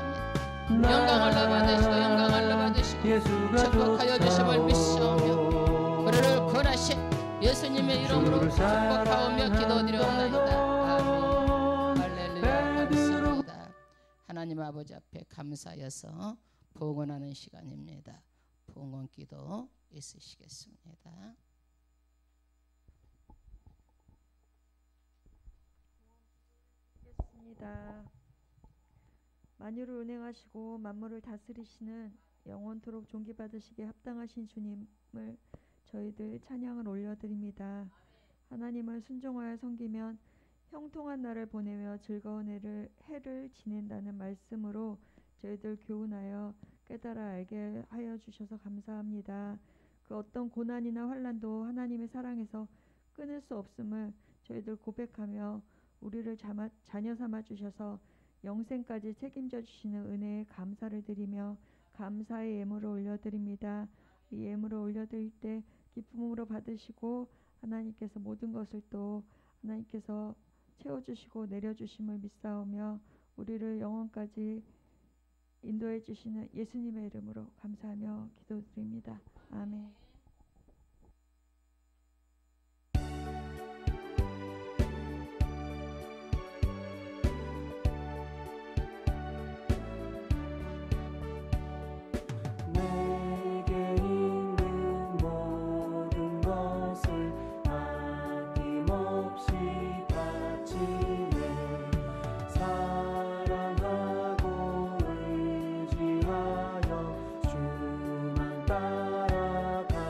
영광을 받으시고 영광을 받으시고 축복하여 주심을 믿사오며 우리를 권하신 예수님의 이름으로 축복하오며 기도드리옵나이다. 아멘. 할렐루야. 감사합니다. 하나님 아버지 앞에 감사하여서 봉헌하는 시간입니다. 봉헌 기도 있으시겠습니다. 만유를 운행하시고 만물을 다스리시는 영원토록 존귀받으시기에 합당하신 주님을 저희들 찬양을 올려드립니다. 하나님을 순종하여 섬기면 형통한 날을 보내며 즐거운 해를 지낸다는 말씀으로 저희들 교훈하여 깨달아 알게 하여 주셔서 감사합니다. 그 어떤 고난이나 환난도 하나님의 사랑에서 끊을 수 없음을 저희들 고백하며 우리를 자녀 삼아 주셔서 영생까지 책임져 주시는 은혜에 감사를 드리며 감사의 예물을 올려드립니다. 이 예물을 올려드릴 때 기쁨으로 받으시고 하나님께서 모든 것을 또 하나님께서 채워주시고 내려주심을 믿사오며 우리를 영원까지 인도해 주시는 예수님의 이름으로 감사하며 기도드립니다. 아멘. 따라가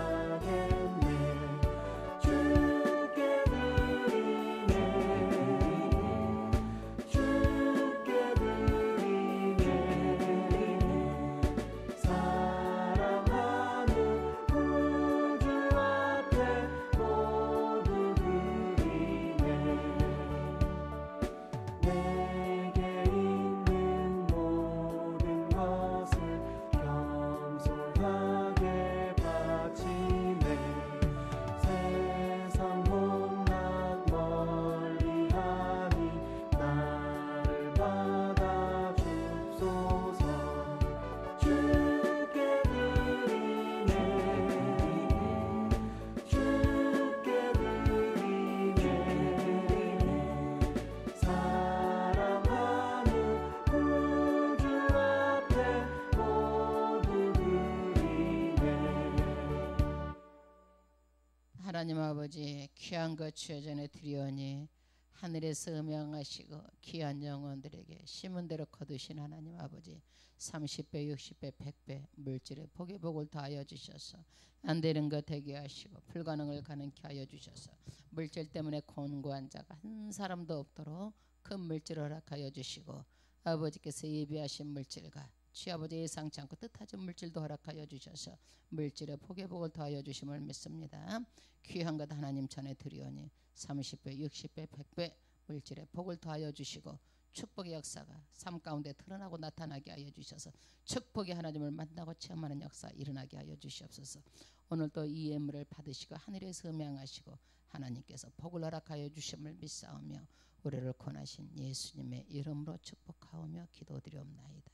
하나님 아버지 귀한 것 주여 전에 드리오니 하늘에서 음양하시고 귀한 영혼들에게 심은 대로 거두신 하나님 아버지 30배 60배 100배 물질의 복의 복을 더하여 주셔서 안 되는 것 되게 하시고 불가능을 가능케 하여 주셔서 물질 때문에 곤고한 자가 한 사람도 없도록 큰 물질을 허락하여 주시고 아버지께서 예비하신 물질과 주아버지 예상치 않고 뜻하지 물질도 허락하여 주셔서 물질의 복의 복을 더하여 주심을 믿습니다. 귀한 것 하나님 전에 드리오니 30배 60배 100배 물질의 복을 더하여 주시고 축복의 역사가 삶 가운데 드러나고 나타나게 하여 주셔서 축복의 하나님을 만나고 체험하는 역사 일어나게 하여 주시옵소서. 오늘도 이 예물을 받으시고 하늘에서 음양하시고 하나님께서 복을 허락하여 주심을 믿사오며 우리를 권하신 예수님의 이름으로 축복하오며 기도드리옵나이다.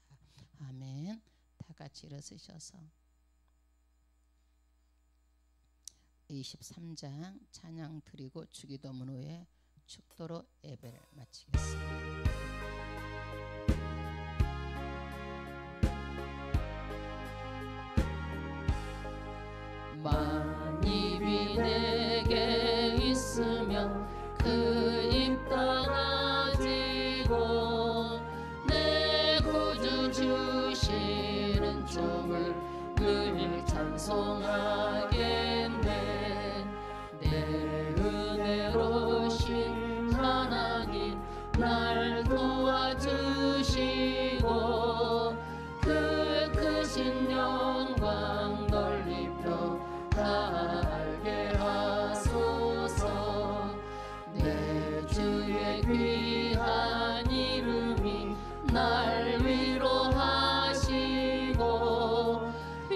아멘. 다 같이 일어서셔서 23장 찬양 드리고 주기도문 후에 축도로 예배를 마치겠습니다. 만입이 내게 있으면 그 입 떠가지고 내 구주 주시는 주를 늘 찬송하겠네. 내 은혜로신 하나님 날 도와주시고 그 크신 영광 넓이표 알게 하소서. 내 주의 귀한 이름이 날 위로하시고 이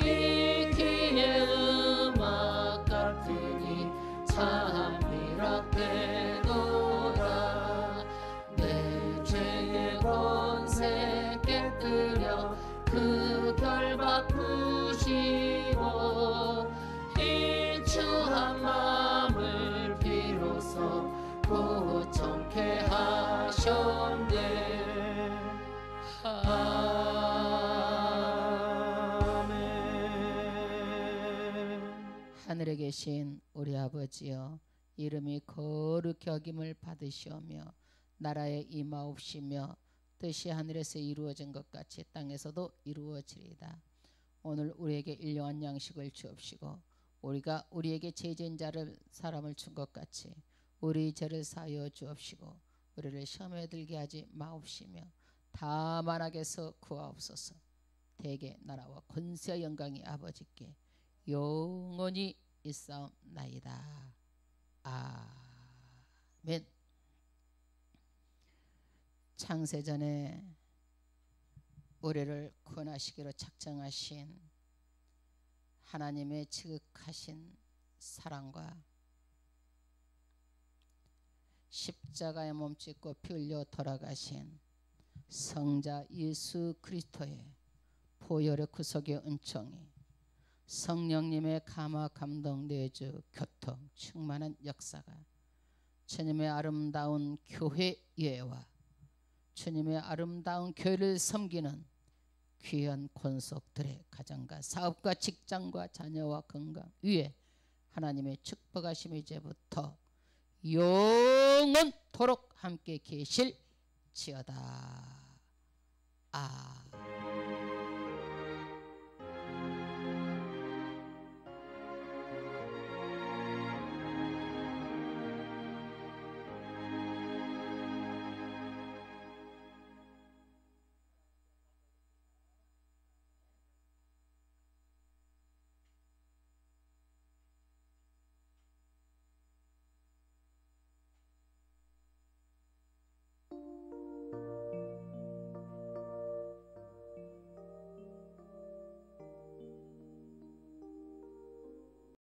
귀의 음악 같으니 참 미랍되도다. 내 죄의 권세 깨뜨려 그 결 바꾸시고 추한 마음을 비로소 고청케 하셨네. 아멘. 하늘에 계신 우리 아버지여, 이름이 거룩히 여김을 받으시오며 나라에 임하옵시며 뜻이 하늘에서 이루어진 것 같이 땅에서도 이루어지리이다. 오늘 우리에게 일용할 양식을 주옵시고 우리가 우리에게 죄진 자를 사람을 준 것 같이 우리 죄를 사하여 주옵시고 우리를 시험에 들게 하지 마옵시며 다만 악에서 구하옵소서. 대개 나라와 권세와 영광이 아버지께 영원히 있사옵나이다. 아멘. 창세전에 우리를 구원하시기로 작정하신 하나님의 지극하신 사랑과 십자가에 몸짓고 피 흘려 돌아가신 성자 예수 그리스도의 보혈의 구속의 은총이 성령님의 감화 감동 내주 교통 충만한 역사가 주님의 아름다운 교회 예와 주님의 아름다운 교회를 섬기는 귀한 권속들의 가정과 사업과 직장과 자녀와 건강 위에 하나님의 축복하심이 이제부터 영원토록 함께 계실지어다. 아멘.